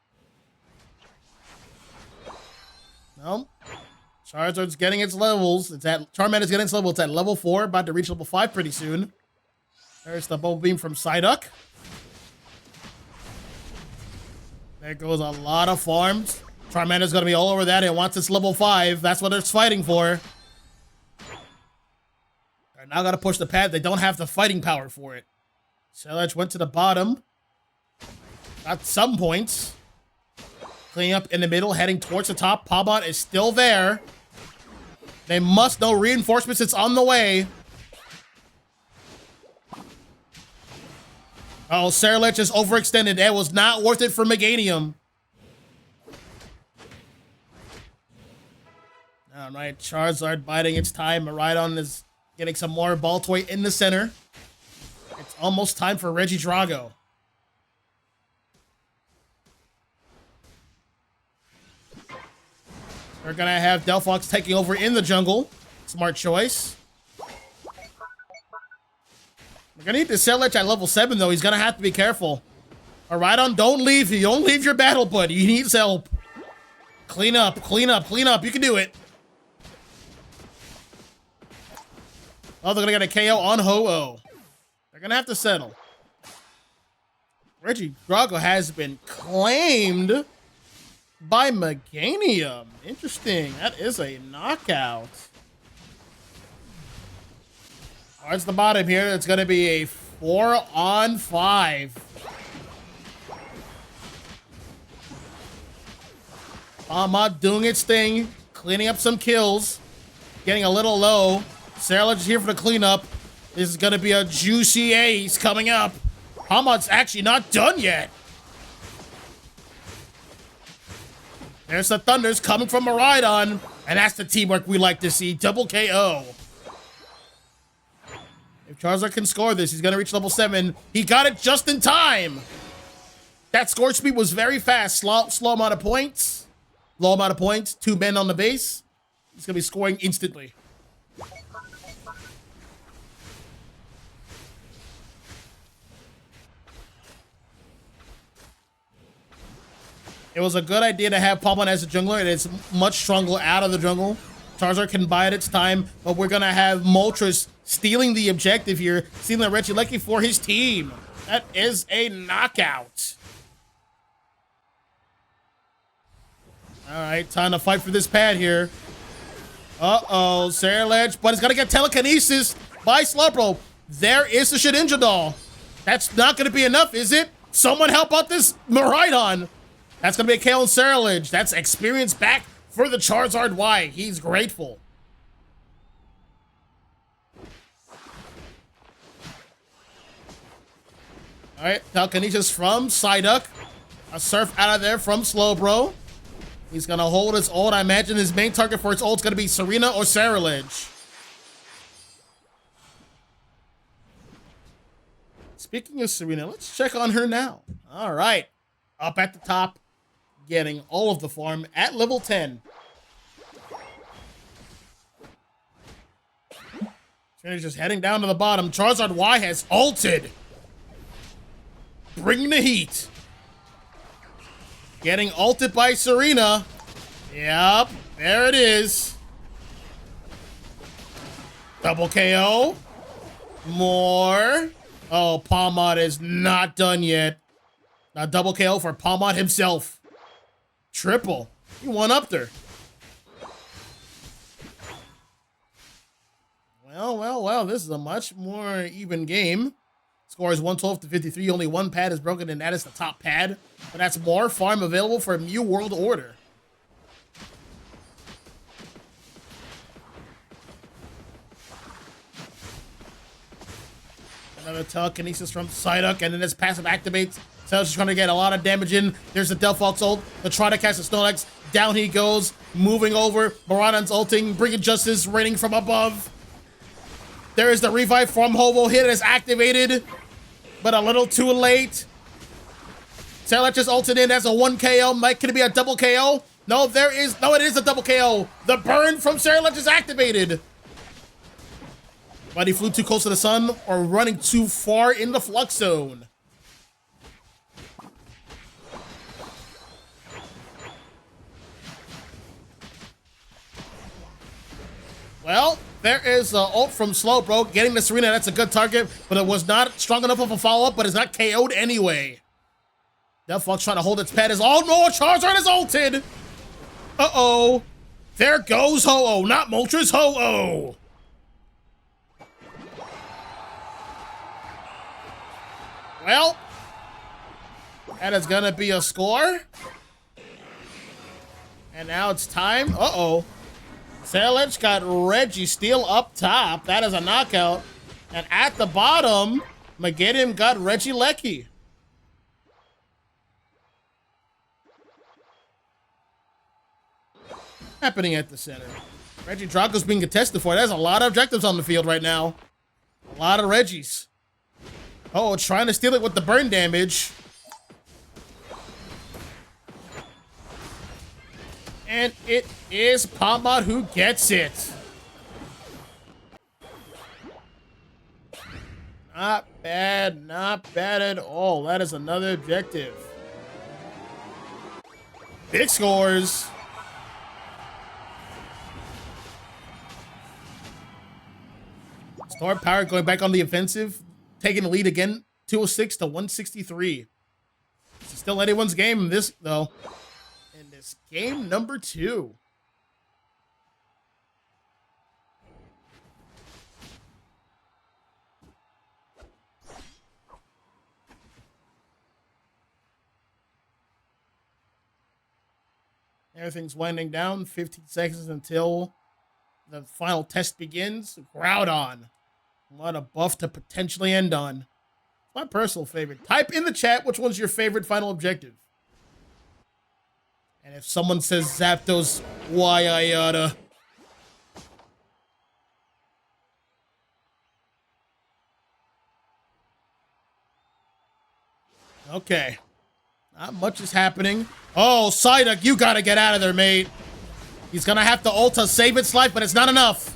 No. Charizard's getting its levels. Charmander's getting its level. It's at level 4, about to reach level 5 pretty soon. There's the Bubble Beam from Psyduck. There goes a lot of farms. Charmander's gonna be all over that. It wants its level 5. That's what it's fighting for. They're now gotta push the pad. They don't have the fighting power for it. Sailage went to the bottom. Got some points. Cleaning up in the middle, heading towards the top. Pabot is still there. They must know reinforcements. It's on the way. Oh, Sailage is overextended. It was not worth it for Meganium. All right, Charizard biding its time. Miraidon is getting some more ball toy in the center. It's almost time for Regidrago. We're gonna have Delphox taking over in the jungle. Smart choice. We're gonna need the Sailage at level 7 though. He's gonna have to be careful. Miraidon, don't leave. You don't leave your battle bud. He needs help. Clean up, clean up, clean up. You can do it. Oh, they're gonna get a KO on Ho-Oh. They're gonna have to settle. Regidrago has been claimed by Meganium. Interesting. That is a knockout. Towards the bottom here, it's gonna be a 4-on-5. Pawmot doing its thing, cleaning up some kills, getting a little low. Sailage is here for the cleanup. This is gonna be a juicy ace coming up. Pawmot's actually not done yet. There's the Thunders coming from Miraidon, and that's the teamwork we like to see. Double KO. If Charizard can score this, he's gonna reach level 7. He got it just in time. That score speed was very fast. Slow amount of points. Low amount of points. 2 men on the base. He's gonna be scoring instantly. It was a good idea to have Pawmot as a jungler. It is much stronger out of the jungle. Charizard can bide its time, but we're gonna have Moltres stealing the objective here, stealing Regieleki for his team. That is a knockout. All right, time to fight for this pad here. Uh-oh, Sailage, but it's gonna get telekinesis by Slowbro. There is the Shedinja doll. That's not gonna be enough, is it? Someone help out this Miraidon. That's gonna be a KO on Sailage. That's experience back for the Charizard Y. He's grateful. All right, telekinesis from Psyduck. A surf out of there from Slowbro. He's gonna hold his ult. I imagine his main target for his ult is gonna be Serena or Sailage. Speaking of Serena, let's check on her now. All right, up at the top, getting all of the farm at level 10. Serena's just heading down to the bottom. Charizard Y has ulted. Bringing the heat. Getting ulted by Serena. Yep, there it is. Double KO. More. Oh, Pawmot is not done yet. Now double KO for Pawmot himself. Triple. He one-upped her. Well. This is a much more even game. Score is 112 to 53. Only one pad is broken, and that is the top pad. But that's more farm available for Mew World Order. Another telekinesis from Psyduck, and then this passive activates. So just trying to get a lot of damage in. There's the Delphox ult. The try to cast the Snorlax. Down he goes. Moving over. Miraidon's ulting. Bringing Justice. Raining from above. There is the revive from Ho-Oh. Hit is activated. But a little too late. Sailage just ulted in as a 1 KO. Could it be a double KO? No, there is. No, it is a double KO. The burn from Sailage is activated. But he flew too close to the sun or running too far in the flux zone. Well, there is an ult from Slowbro getting the Serena. That's a good target, but it was not strong enough of a follow-up, but it's not KO'd anyway. Delphox trying to hold its pet. Oh no, Charizard is ulted. Uh-oh. There goes Ho-Oh, not Moltres, Ho-Oh. Well, that is gonna be a score. And now it's time. Uh-oh. Sailage got Registeel up top. That is a knockout. And at the bottom, Megadim got Regieleki. Happening at the center. Regidrago's being contested for. There's a lot of objectives on the field right now. A lot of Reggies. Oh, trying to steal it with the burn damage. And it is Palmot who gets it. Not bad, not bad at all. That is another objective. Big scores. Star Power going back on the offensive, taking the lead again, 206 to 163. It's still anyone's game in this, though. In this game number 2. Everything's winding down. 15 seconds until the final test begins. Groudon. What a buff to potentially end on. My personal favorite. Type in the chat which one's your favorite final objective. And if someone says Zapdos, why I oughta. Okay. Not much is happening. Oh, Psyduck, you gotta get out of there, mate. He's gonna have to ult to save its life, but it's not enough.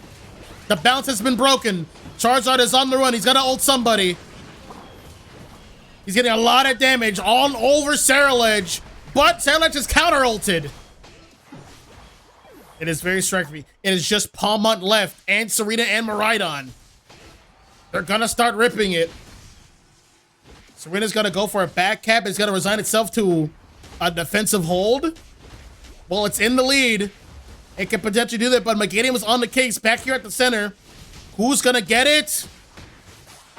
The bounce has been broken. Charizard is on the run. He's gonna ult somebody. He's getting a lot of damage all over Sarilege, but Sarilege is counter-ulted. It is very striking. It is just Palmont left, and Serena and Miraidon. They're gonna start ripping it. Serena's gonna go for a back cap. It's gonna resign itself to a defensive hold. Well, it's in the lead. It can potentially do that, but Meganium was on the case back here at the center. Who's gonna get it?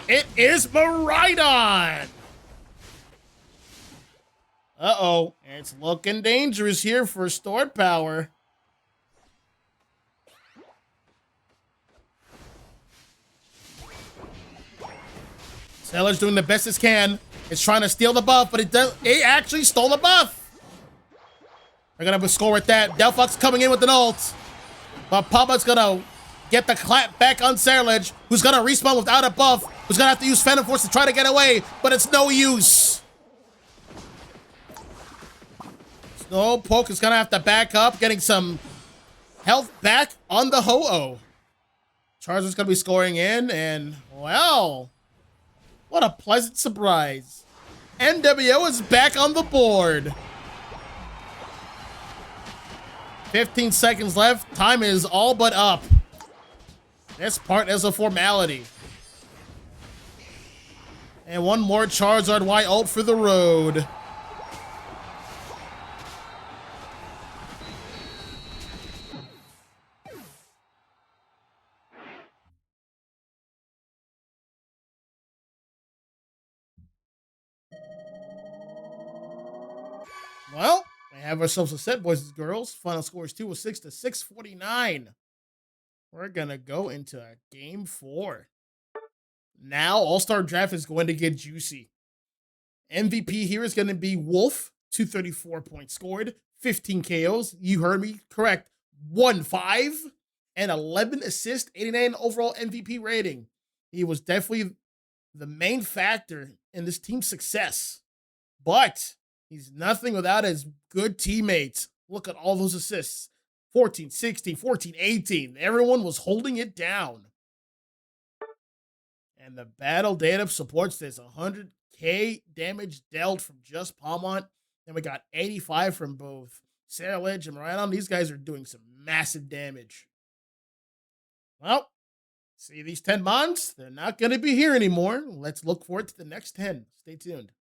It is Miraidon. Uh-oh. It's looking dangerous here for Stored Power. Seller's doing the best it can. It's trying to steal the buff, but it actually stole the buff. They're gonna have a score with that. Delphox coming in with an ult. But Papa's gonna get the clap back on Sarilege, who's gonna respawn without a buff, who's gonna have to use Phantom Force to try to get away, but it's no use. Slowpoke is gonna have to back up, getting some health back on the Ho-Oh. Charizard's gonna be scoring in, and well, what a pleasant surprise. MWO is back on the board. 15 seconds left. Time is all but up. This part is a formality. And one more Charizard Y ult for the road. Well, we have ourselves a set, boys and girls. Final score is 206 to 649. We're gonna go into game 4. Now, All-Star Draft is going to get juicy. MVP here is going to be Wolf, 234 points scored, 15 KOs. You heard me correct. 1-5 and 11 assists, 89 overall MVP rating. He was definitely the main factor in this team's success. But he's nothing without his good teammates. Look at all those assists. 14, 16, 14, 18. Everyone was holding it down. And the battle data supports this. 100k damage dealt from just Palmont. And we got 85 from both Sarilege and Miraidon. These guys are doing some massive damage. Well, see these 10 mons? They're not going to be here anymore. Let's look forward to the next 10. Stay tuned.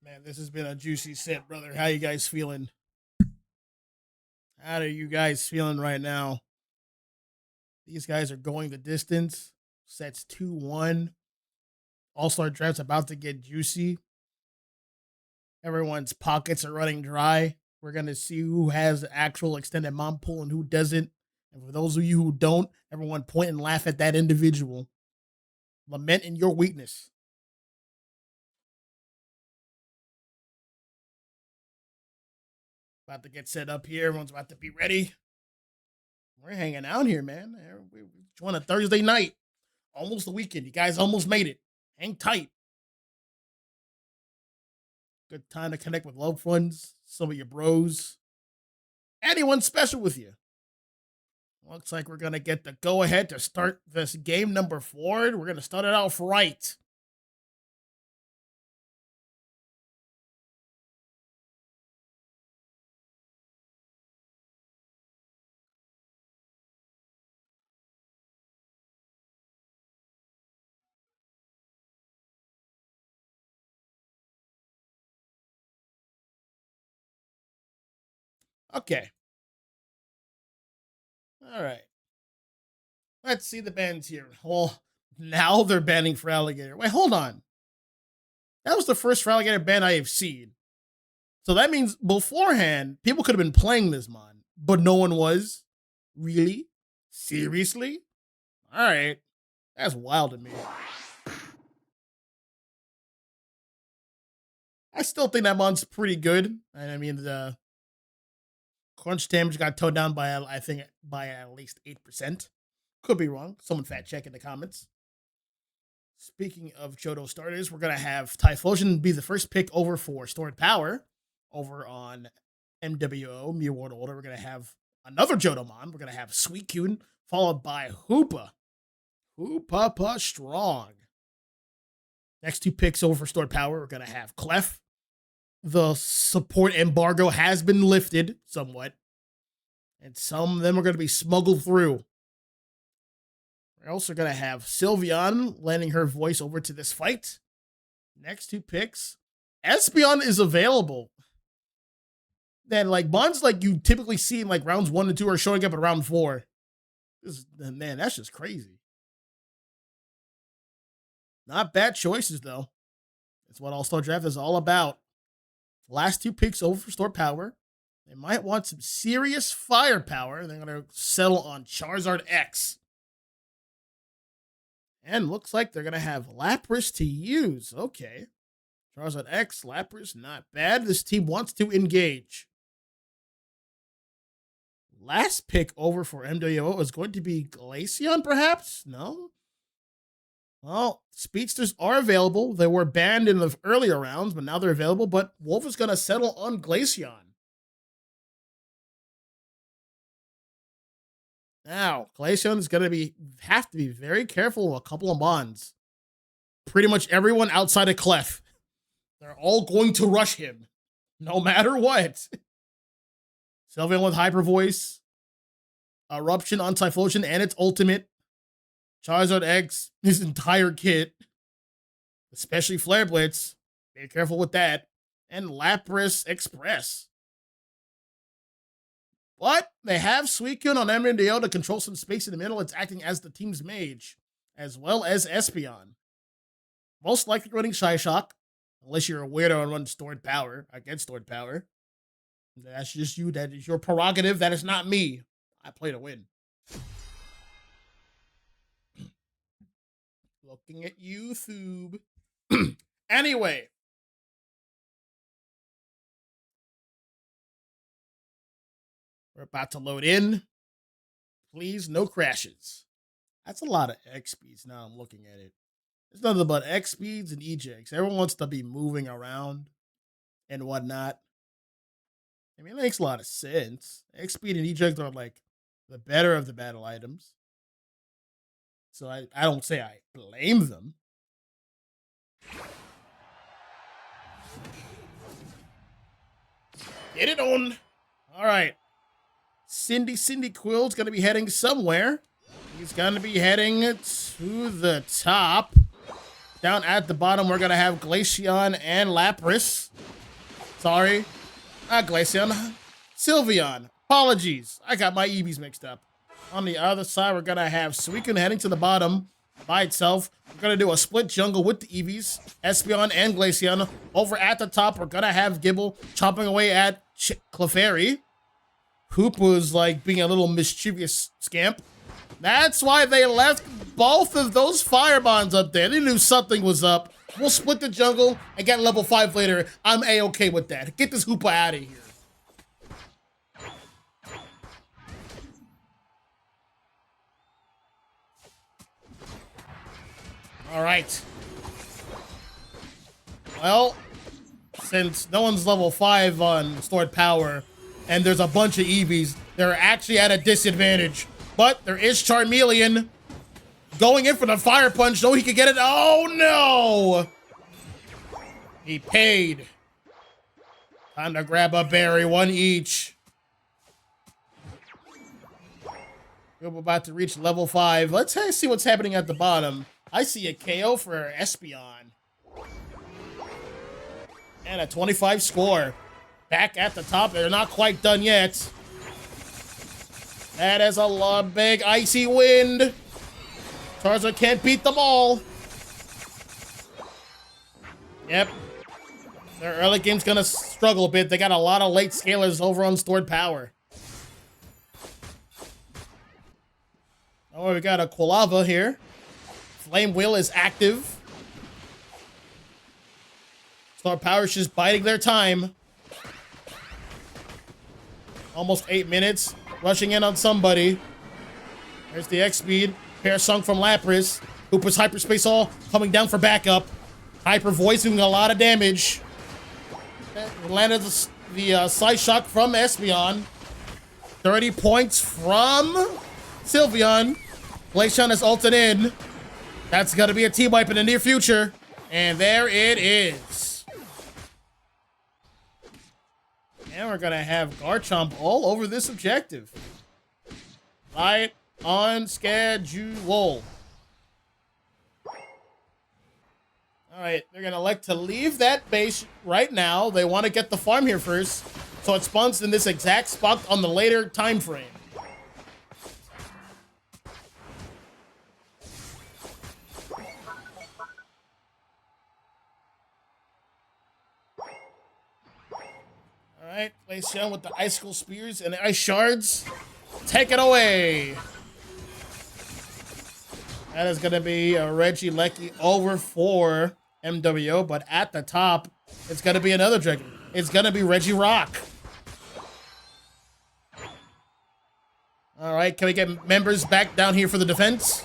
Man, this has been a juicy set, brother. How you guys feeling? How are you guys feeling right now? These guys are going the distance. Sets 2-1. All-Star Draft's about to get juicy. Everyone's pockets are running dry. We're going to see who has the actual extended mom pool and who doesn't. And for those of you who don't, everyone point and laugh at that individual. Lament in your weakness. About to get set up here. Everyone's about to be ready. We're hanging out here, man. We're on a Thursday night. Almost the weekend. You guys almost made it. Hang tight. Good time to connect with loved ones, some of your bros, anyone special with you. Looks like we're going to get the go-ahead to start this game number 4. We're going to start it off right. Okay. All right. Let's see the bans here. Well, now they're banning for alligator. Wait, hold on. That was the first for alligator ban I have seen. So that means beforehand, people could have been playing this mon, but no one was. Really? Seriously? All right. That's wild to me. I still think that mon's pretty good. And I mean, the crunch damage got toned down by, I think, by at least 8%. Could be wrong. Someone fact check in the comments. Speaking of Johto starters, we're going to have Typhlosion be the first pick over for Stored Power over on MWO, Mew World Order. We're going to have another Johtomon. We're going to have Suicune, followed by Hoopa. Hoopa Strong. Next 2 picks over for Stored Power, we're going to have Clef. The support embargo has been lifted somewhat, and some of them are going to be smuggled through. We're also going to have Sylveon lending her voice over to this fight. Next 2 picks. Espeon is available. Then, like, bonds like you typically see in like rounds 1 and 2 are showing up at round 4. Man, that's just crazy. Not bad choices, though. That's what All-Star Draft is all about. Last 2 picks over for Store Power. They might want some serious firepower. They're going to settle on Charizard X. And looks like they're going to have Lapras to use. Okay. Charizard X, Lapras, not bad. This team wants to engage. Last pick over for MWO is going to be Glaceon, perhaps? No? Well, Speedsters are available. They were banned in the earlier rounds, but now they're available. But Wolf is going to settle on Glaceon. Now, Glaceon is going to have to be very careful of a couple of bonds. Pretty much everyone outside of Clef. They're all going to rush him, no matter what. Sylveon with Hyper Voice. Eruption on Typhlosion and its ultimate. Charizard X, his entire kit. Especially Flare Blitz. Be careful with that. And Lapras Express. But they have Suicune on MWO to control some space in the middle. It's acting as the team's mage, as well as Espeon. Most likely running Shy Shock, unless you're a weirdo and run Stored Power against Stored Power. That's just you. That is your prerogative. That is not me. I play to win. Looking at YouTube. Anyway. We're about to load in. Please, no crashes. That's a lot of X speeds now I'm looking at it. It's nothing but X speeds and ejects. Everyone wants to be moving around and whatnot. I mean, it makes a lot of sense. X speed and eject are like the better of the battle items. So I don't say I blame them. Get it on. All right. Cindy Quill's going to be heading somewhere. He's going to be heading to the top. Down at the bottom, we're going to have Glaceon and Lapras. Sorry. Not Glaceon. Sylveon. Apologies. I got my Eevees mixed up. On the other side, we're going to have Suicune heading to the bottom by itself. We're going to do a split jungle with the Eevees, Espeon and Glaceon. Over at the top, we're going to have Gibble chopping away at Clefairy. Hoopa's like being a little mischievous scamp. That's why they left both of those fire bonds up there. They knew something was up. We'll split the jungle and get level 5 later. I'm A-okay with that. Get this Hoopa out of here. All right. Well, since no one's level 5 on stored power and there's a bunch of Eevees, they're actually at a disadvantage. But there is Charmeleon going in for the Fire Punch. No, he could get it. Oh, no. He paid. Time to grab a berry, one each. We're about to reach level 5. Let's see what's happening at the bottom. I see a KO for Espeon. And a 25 score. Back at the top. They're not quite done yet. That is a big icy wind. Charizard can't beat them all. Yep. Their early game's gonna struggle a bit. They got a lot of late scalers over on stored power. Oh, we got a Quilava here. Flame Wheel is active. Stored power's just biding their time. Almost 8 minutes. Rushing in on somebody. There's the X-Speed. Pair sunk from Lapras. Hoopa's Hyperspace All coming down for backup. Hyper Voice doing a lot of damage. Landed the Side Shock from Espeon. 30 points from Sylveon. Glaceon is ulted in. That's going to be a T-Wipe in the near future. And there it is. And we're going to have Garchomp all over this objective. Right on schedule. All right, they're going to elect to leave that base right now. They want to get the farm here first. So it spawns in this exact spot on the later time frame. All right, Glaceon with the Icicle Spears and the Ice Shards. Take it away. That is going to be a Regieleki over for MWO, but at the top, it's going to be another dragon. It's going to be Regirock. All right, can we get members back down here for the defense?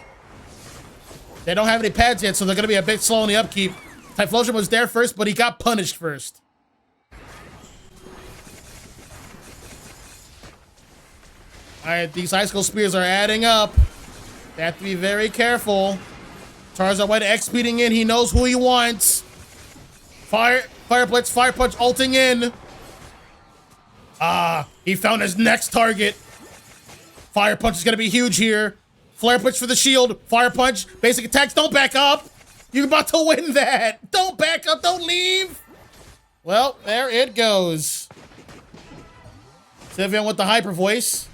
They don't have any pads yet, so they're going to be a bit slow in the upkeep. Typhlosion was there first, but he got punished first. All right, these Icicle Spears are adding up. They have to be very careful. Charizard White X-speeding in. He knows who he wants. Fire Blitz, Fire Punch ulting in. He found his next target. Fire Punch is going to be huge here. Flare Punch for the shield. Fire Punch. Basic attacks. Don't back up. You're about to win that. Don't back up. Don't leave. Well, there it goes. Sylveon with the Hyper Voice.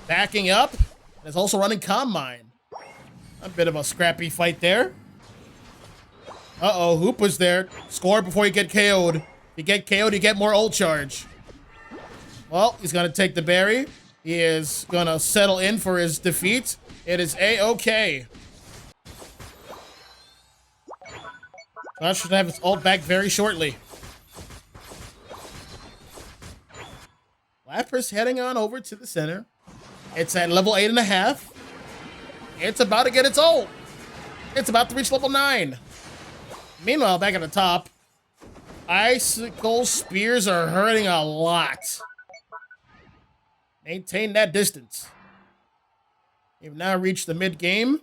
Backing up. It's also running Calm Mind. A bit of a scrappy fight there. Uh-oh, Hoopa's there. Score before you get KO'd. If you get KO'd, you get more ult charge. Well, he's going to take the berry. He is going to settle in for his defeat. It is A-okay. Josh should have his ult back very shortly. Lapras heading on over to the center. It's at level 8.5. It's about to get its ult. It's about to reach level 9. Meanwhile, back at the top, Icicle Spears are hurting a lot. Maintain that distance. We've now reached the mid-game.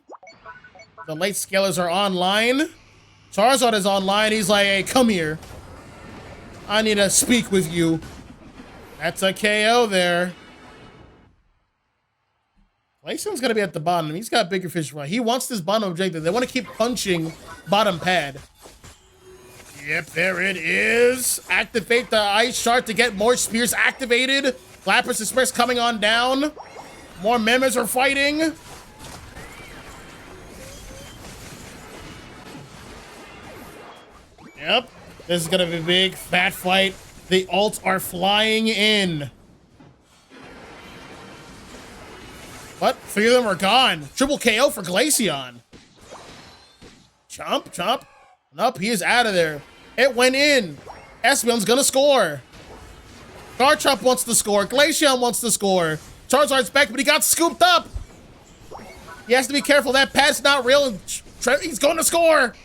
The late scalers are online. Charizard is online. He's like, hey, come here. I need to speak with you. That's a KO there. Glaceon's gonna be at the bottom. He's got bigger fish to fry. He wants this bottom objective. They want to keep punching bottom pad. Yep, there it is. Activate the ice shard to get more spears activated. Lapras Express coming on down. More members are fighting. Yep, this is gonna be a big fat fight. The ults are flying in. What? 3 of them are gone. Triple KO for Glaceon. Chomp, chomp. Nope, he is out of there. It went in. Espeon's gonna score. Garchomp wants to score. Glaceon wants to score. Charizard's back, but he got scooped up. He has to be careful. That pad's not real. And he's going to score.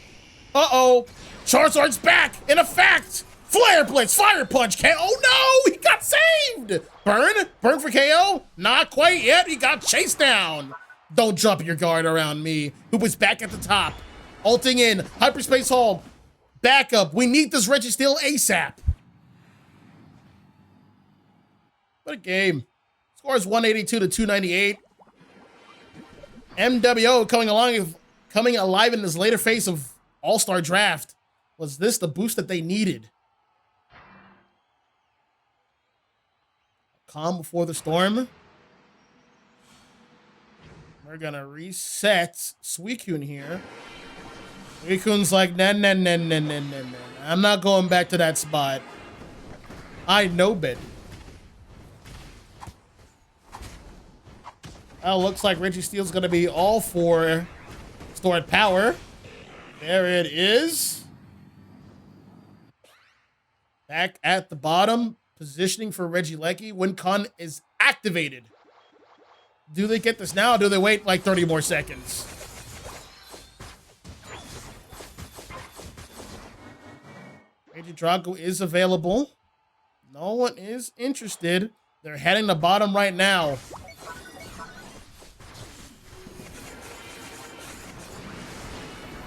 Uh-oh. Charizard's back. In effect. Flare Blitz. Fire Punch. KO. Oh, no. He got saved. Burn. Burn for KO. Not quite yet. He got chased down. Don't drop your guard around me. Who was back at the top. Ulting in. Hyperspace Hall. Backup. We need this Registeel ASAP. What a game. Score is 182 to 298. MWO coming alive in this later phase of All-Star Draft. Was this the boost that they needed? Calm before the storm. We're gonna reset Suicune here. Suicune's like, nah. I'm not going back to that spot. I know better. Well, looks like Registeel's gonna be all for stored power. There it is. Back at the bottom, positioning for Regieleki. WinCon is activated. Do they get this now, or do they wait like 30 more seconds? Regidrago is available. No one is interested. They're heading to bottom right now.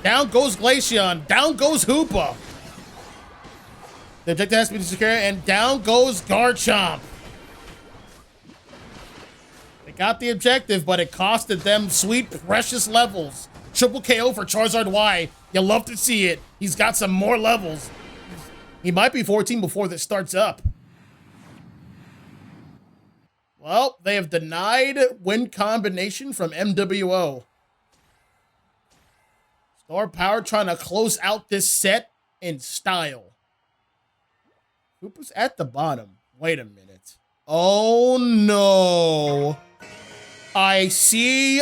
Down goes Glaceon. Down goes Hoopa. The objective has to be secure, and down goes Garchomp. They got the objective, but it costed them sweet, precious levels. Triple KO for Charizard Y. You love to see it. He's got some more levels. He might be 14 before this starts up. Well, they have denied win combination from MWO. Store Power trying to close out this set in style. Hoopa's at the bottom. Wait a minute. Oh, no. I see.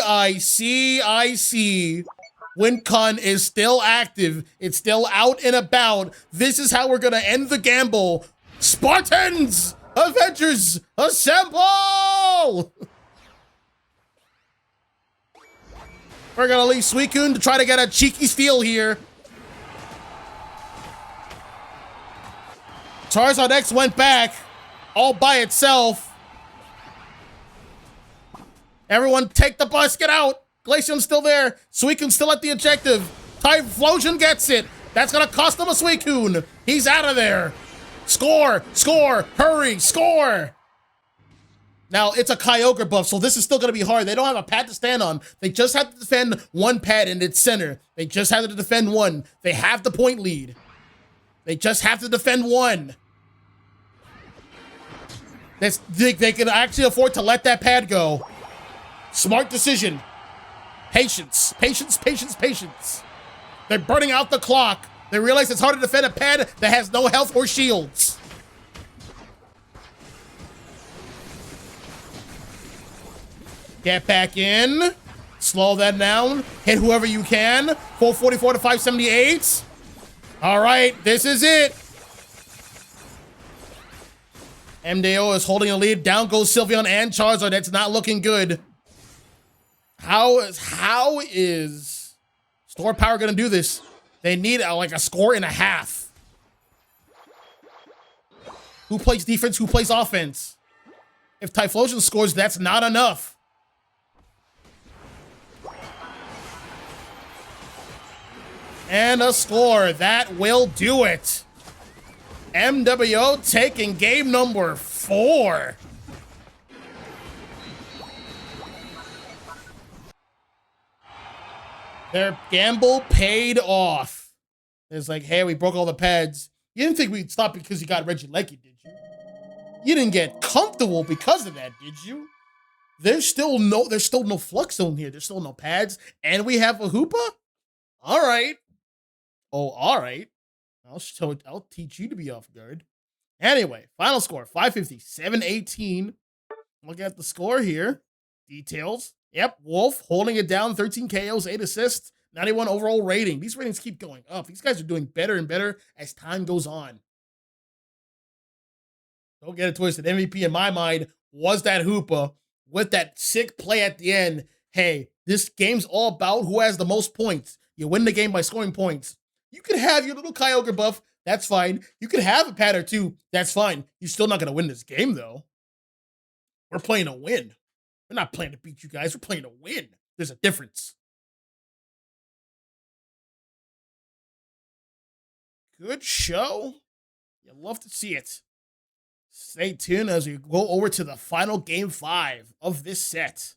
WinCon is still active. It's still out and about. This is how we're going to end the gamble. Spartans! Avengers, assemble! We're going to leave Suicune to try to get a cheeky steal here. Charizard X went back all by itself. Everyone take the bus, get out. Glaceon's still there. Suicune's still at the objective. Typhlosion gets it. That's going to cost him a Suicune. He's out of there. Score, hurry, score. Now, it's a Kyogre buff, so this is still going to be hard. They don't have a pad to stand on. They just have to defend one pad in its center. They just have to defend one. They have the point lead. They just have to defend one. They can actually afford to let that pad go. Smart decision. Patience. They're burning out the clock. They realize it's hard to defend a pad that has no health or shields. Get back in. Slow that down. Hit whoever you can. 444 to 578. All right, this is it. MWO is holding a lead. Down goes Sylveon and Charizard. That's not looking good. How is Store Power going to do this? They need like a score and a half. Who plays defense? Who plays offense? If Typhlosion scores, that's not enough. And a score. That will do it. MWO taking game number 4. Their gamble paid off. It's like, hey, we broke all the pads. You didn't think we'd stop because you got Reggie Lecky, did you? You didn't get comfortable because of that, did you? There's still no flux zone here. There's still no pads, and we have a Hoopa. All right. Oh, all right. I'll teach you to be off guard. Anyway, final score 550, 718. Look at the score here. Details. Yep, Wolf holding it down, 13 KOs, 8 assists, 91 overall rating. These ratings keep going up. These guys are doing better and better as time goes on. Don't get it twisted. MVP in my mind was that Hoopa with that sick play at the end. Hey, this game's all about who has the most points. You win the game by scoring points. You could have your little Kyogre buff. That's fine. You could have a pad or two. That's fine. You're still not going to win this game, though. We're playing to win. We're not playing to beat you guys. We're playing to win. There's a difference. Good show. You love to see it. Stay tuned as we go over to the final game 5 of this set.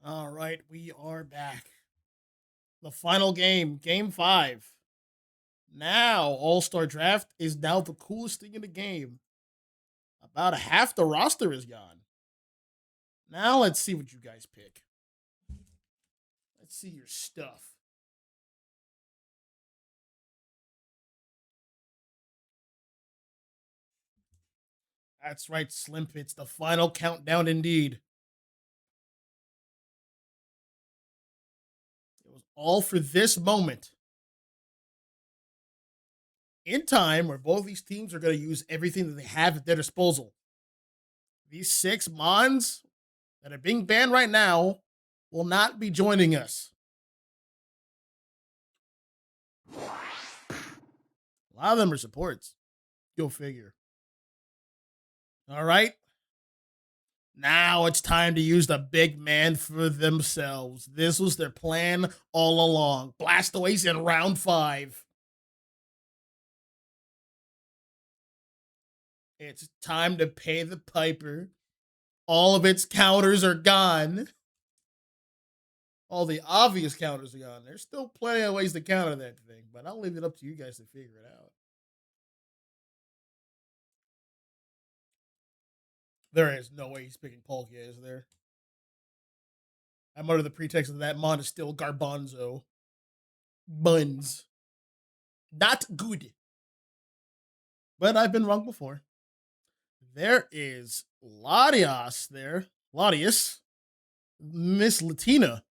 All right, we are back. The final game, game 5. Now, All-Star Draft is now the coolest thing in the game. About half the roster is gone. Now, let's see what you guys pick. Let's see your stuff. That's right, Slim Fits. The final countdown indeed. It was all for this moment. In time, where both these teams are going to use everything that they have at their disposal. These 6 Mons that are being banned right now will not be joining us. A lot of them are supports. Go figure. All right. Now it's time to use the big man for themselves. This was their plan all along. Blastoise in round 5. It's time to pay the piper. All of its counters are gone. All the obvious counters are gone. There's still plenty of ways to counter that thing, but I'll leave it up to you guys to figure it out. There is no way he's picking Palkia, is there? I'm under the pretext that that mon is still Garbanzo. Buns. Not good. But I've been wrong before. There is Latias there. Latias. Miss Latina.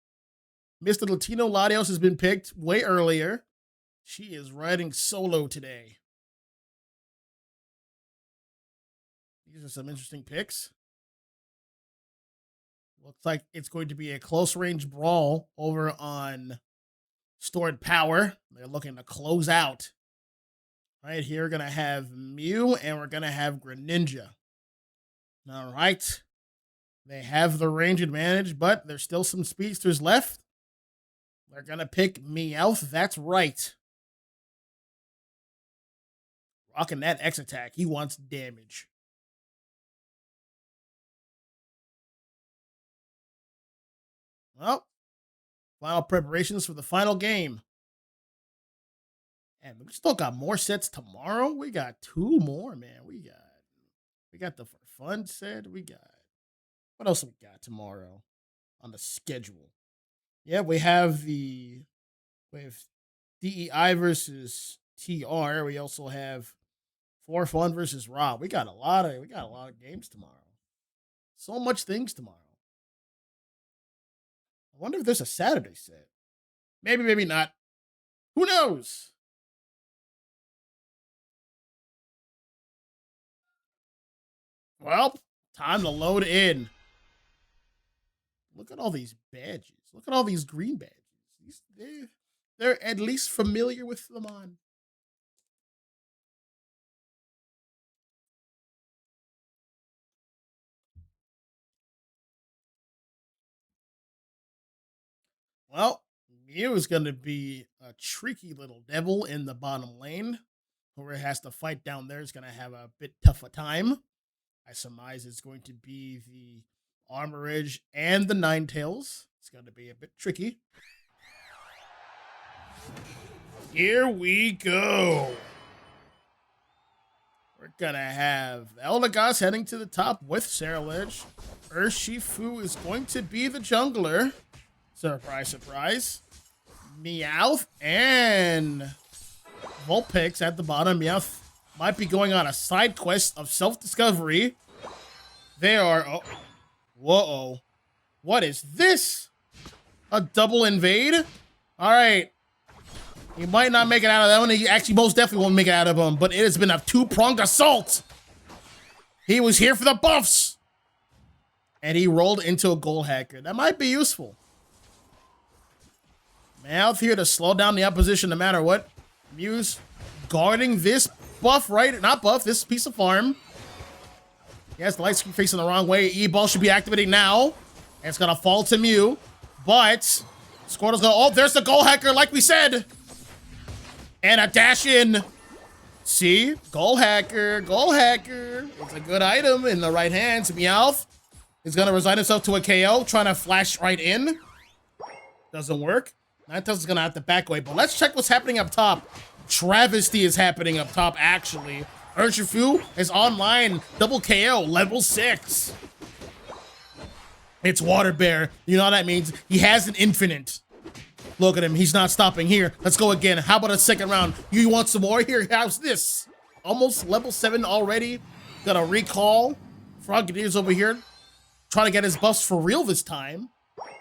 Mr. Latino Latios has been picked way earlier. She is riding solo today. These are some interesting picks. Looks like it's going to be a close range brawl over on Stored Power. They're looking to close out. Right here, we're going to have Mew and we're going to have Greninja. All right. They have the range advantage, but there's still some speedsters left. They're going to pick Meowth. That's right. Rocking that X attack. He wants damage. Well, final preparations for the final game. And we still got more sets tomorrow. We got 2 more, man. We got the For Fun set. What else we got tomorrow on the schedule? Yeah, we have DEI versus TR. We also have For Fun versus Rob. We got a lot of games tomorrow. So much things tomorrow. I wonder if there's a Saturday set. Maybe, maybe not. Who knows? Well, time to load in. Look at all these badges. Look at all these green badges. They're at least familiar with them on. Well, Mew is going to be a tricky little devil in the bottom lane. Whoever has to fight down there is going to have a bit tougher time. I surmise it's going to be the Armorage and the Ninetales. It's going to be a bit tricky. Here we go. We're going to have Eldegoss heading to the top with Ceruledge. Urshifu is going to be the jungler. Surprise, surprise. Meowth and Vulpix at the bottom. Meowth might be going on a side quest of self-discovery. They are... Oh, whoa. What is this? A double invade? All right. He might not make it out of that one. He actually most definitely won't make it out of him. But it has been a 2-pronged assault. He was here for the buffs. And he rolled into a goal hacker. That might be useful. Meowth here to slow down the opposition no matter what. Mew's guarding this buff, right? Not buff, this piece of farm. Yes, the light screen facing the wrong way. E-ball should be activating now. And it's going to fall to Mew. But Squirtle's going to... Oh, there's the goal hacker like we said. And a dash in. See? Goal hacker. Goal hacker. It's a good item in the right hands. Meowth He's gonna resign himself to a KO, trying to flash right in. Doesn't work. Ninetales is gonna have to back away, but let's check what's happening up top. Travesty is happening up top, actually. Urshifu is online, double KO, level 6. It's Water Bear. You know what that means? He has an infinite. Look at him. He's not stopping here. Let's go again. How about a second round? You want some more? Here, how's this? Almost level 7 already. Got a recall. Frogadiers over here. Trying to get his buffs for real this time.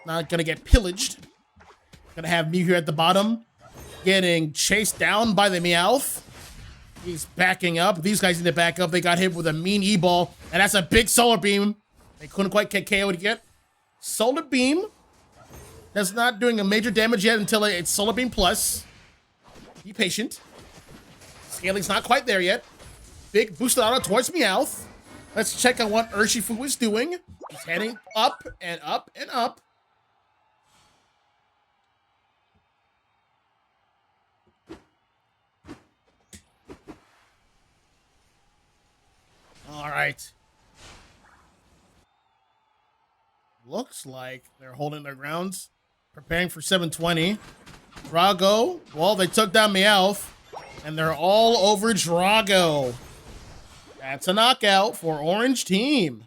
Not gonna get pillaged. Gonna have Mew here at the bottom. Getting chased down by the Meowth. He's backing up. These guys need to back up. They got hit with a mean E-ball. And that's a big Solar Beam. They couldn't quite get KO'd yet. Solar Beam. That's not doing a major damage yet until it's Solar Beam Plus. Be patient. Scaling's not quite there yet. Big boosted auto towards Meowth. Let's check on what Urshifu is doing. He's heading up and up and up. All right. Looks like they're holding their grounds, preparing for 720. Drago, well, they took down Meowth, and they're all over Drago. That's a knockout for Orange Team.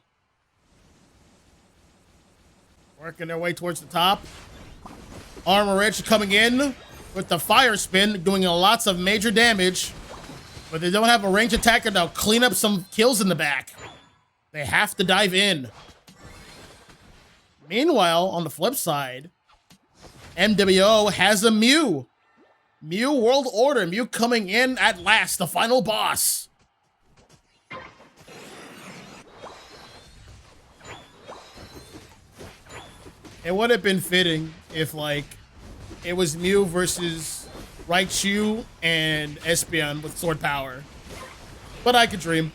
Working their way towards the top. Armor Rich coming in with the Fire Spin, doing lots of major damage. But they don't have a range attacker to clean up some kills in the back. They have to dive in. Meanwhile, on the flip side, MWO has a Mew. Mew World Order. Mew coming in at last, the final boss. It would have been fitting if, like, it was Mew versus Raichu and Espeon with sword power. But I could dream.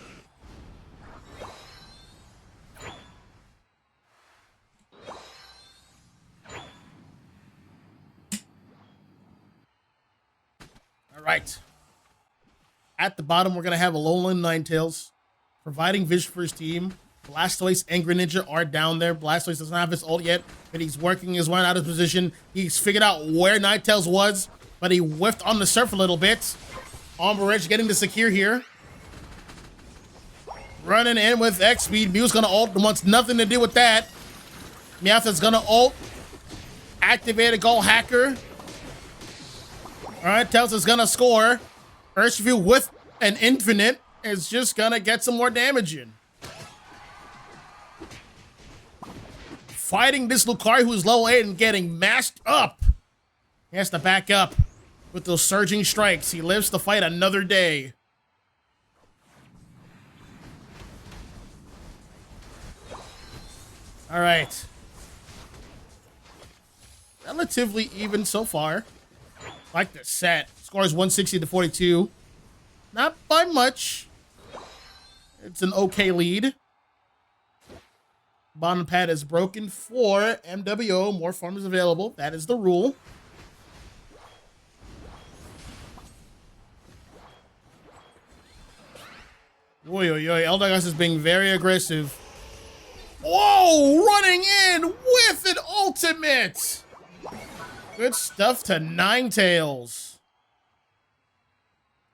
All right. At the bottom, we're going to have Alolan Ninetales providing vision for his team. Blastoise and Greninja are down there. Blastoise doesn't have his ult yet, but he's working his way out of position. He's figured out where Ninetales was, but he whiffed on the surf a little bit. Armor Edge getting the secure here. Running in with X speed. Mew's gonna ult and wants nothing to do with that. Meowth is gonna ult. Activate a goal hacker. Alright, Tails is gonna score. Urshifu with an infinite is just gonna get some more damage in. Fighting this Lucario who's low 8 and getting mashed up. He has to back up with those surging strikes. He lives to fight another day. All right. Relatively even so far. Like the set. Scores 160 to 42. Not by much. It's an okay lead. Bottom pad is broken for MWO. More farmers available. That is the rule. Oi, oi, oi. Eldegoss is being very aggressive. Whoa! Running in with an ultimate! Good stuff to Ninetales.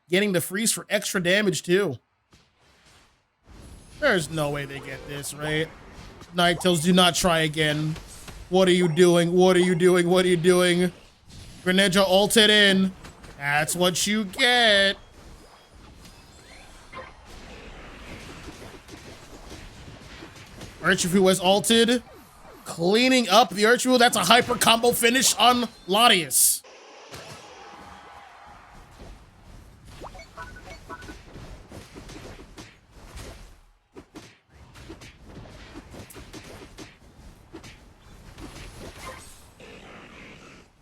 Getting the freeze for extra damage, too. There's no way they get this, right? Ninetales, do not try again. What are you doing? What are you doing? What are you doing? Greninja ulted in. That's what you get. Urshifu was ulted. Cleaning up the Urshifu. That's a hyper combo finish on Latias.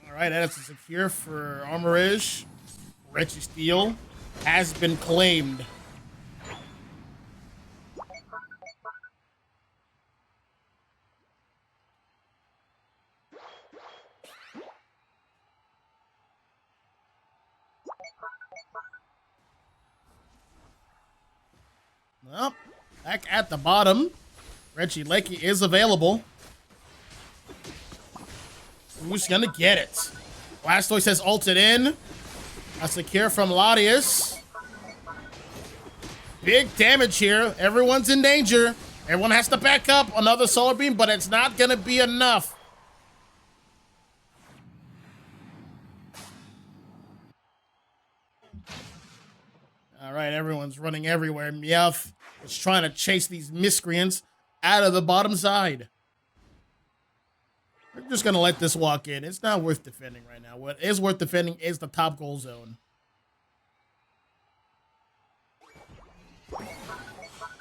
Alright, that's a secure for Armorish. Wretched Steel has been claimed. Well, back at the bottom. Reggie Lakey is available. Who's gonna get it? Blastoise has ulted in. A secure from Latias. Big damage here. Everyone's in danger. Everyone has to back up. Another Solar Beam, but it's not gonna be enough. All right, everyone's running everywhere. Meowth is trying to chase these miscreants out of the bottom side. We're just going to let this walk in. It's not worth defending right now. What is worth defending is the top goal zone.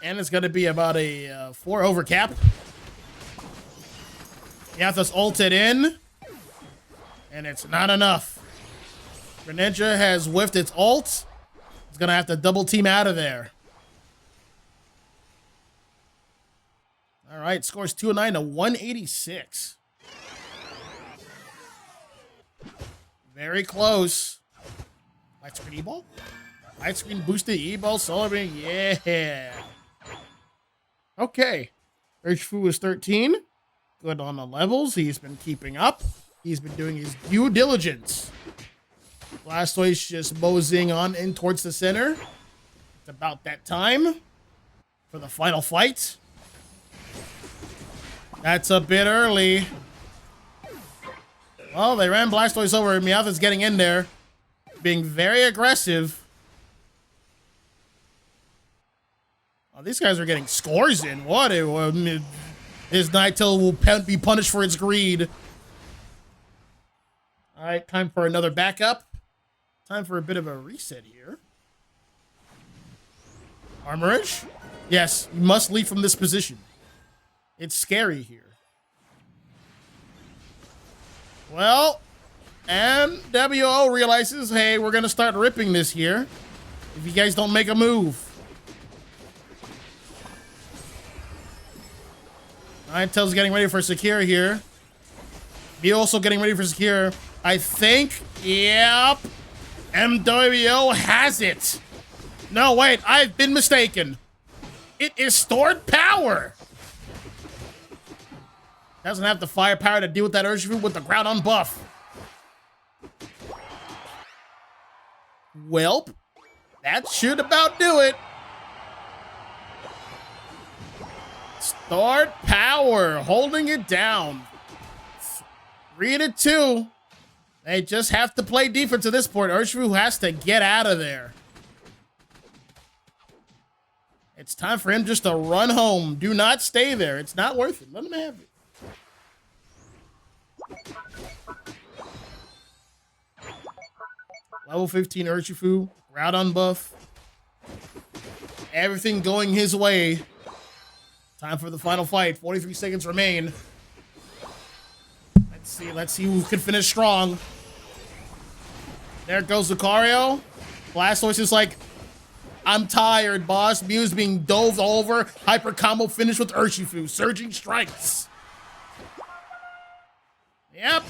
And it's going to be about a 4 over cap. Meowth is ulted in. And it's not enough. Greninja has whiffed its ult. It's going to have to double team out of there. All right, scores 209 to 186. Very close. Light screen E-ball? Light screen boosted E-ball, Solar Beam, yeah. Okay. Urshifu is 13. Good on the levels. He's been keeping up. He's been doing his due diligence. Blastoise just moseying on in towards the center. It's about that time for the final fight. That's a bit early. Well, they ran Blastoise over. Meowth is getting in there, being very aggressive. Oh, these guys are getting scores in. What? His Ninetale will be punished for its greed. All right, time for another backup. Time for a bit of a reset here. Armorage? Yes, you must leave from this position. It's scary here. Well, MWO realizes, hey, we're going to start ripping this here if you guys don't make a move. Ninetale's getting ready for secure here. Me also getting ready for secure. I think, yep, MWO has it. No, wait, I've been mistaken. It is stored power. Doesn't have the firepower to deal with that Urshifu with the ground on buff. Welp, that should about do it. Stored power, holding it down. 3-2. They just have to play defense at this point. Urshifu has to get out of there. It's time for him just to run home. Do not stay there. It's not worth it. Let him have it. Level 15 Urshifu. Groudon buff. Everything going his way. Time for the final fight. 43 seconds remain. Let's see who can finish strong. There goes Lucario. Blastoise is like, I'm tired, boss. Mew's being dove over. Hyper combo finish with Urshifu. Surging strikes. Yep,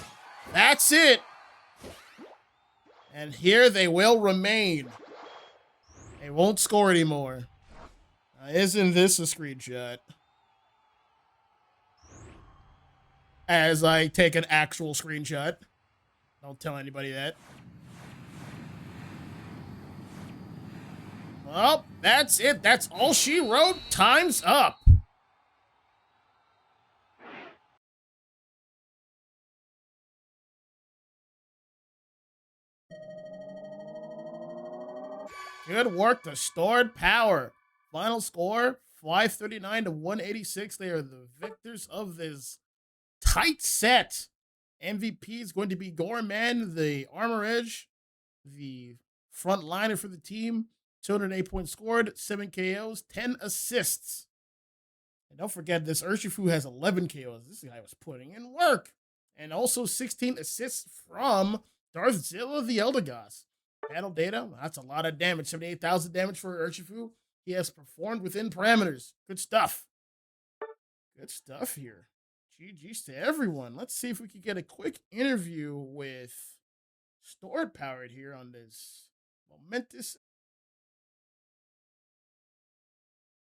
that's it. And here they will remain. They won't score anymore. Isn't this a screenshot? As I take an actual screenshot. Don't tell anybody that. Well, that's it. That's all she wrote. Time's up. Good work to stored power. Final score, 539 to 186. They are the victors of this tight set. MVP is going to be Gorman, the Armor Edge, the front liner for the team. 208 points scored, 7 KOs, 10 assists. And don't forget, this Urshifu has 11 KOs. This guy was putting in work. And also 16 assists from Darthzilla the Eldegoss. Battle data, that's a lot of damage. 78,000 damage for Urshifu. He has performed within parameters. Good stuff. Good stuff here. GG's to everyone. Let's see if we can get a quick interview with Stored Powered here on this momentous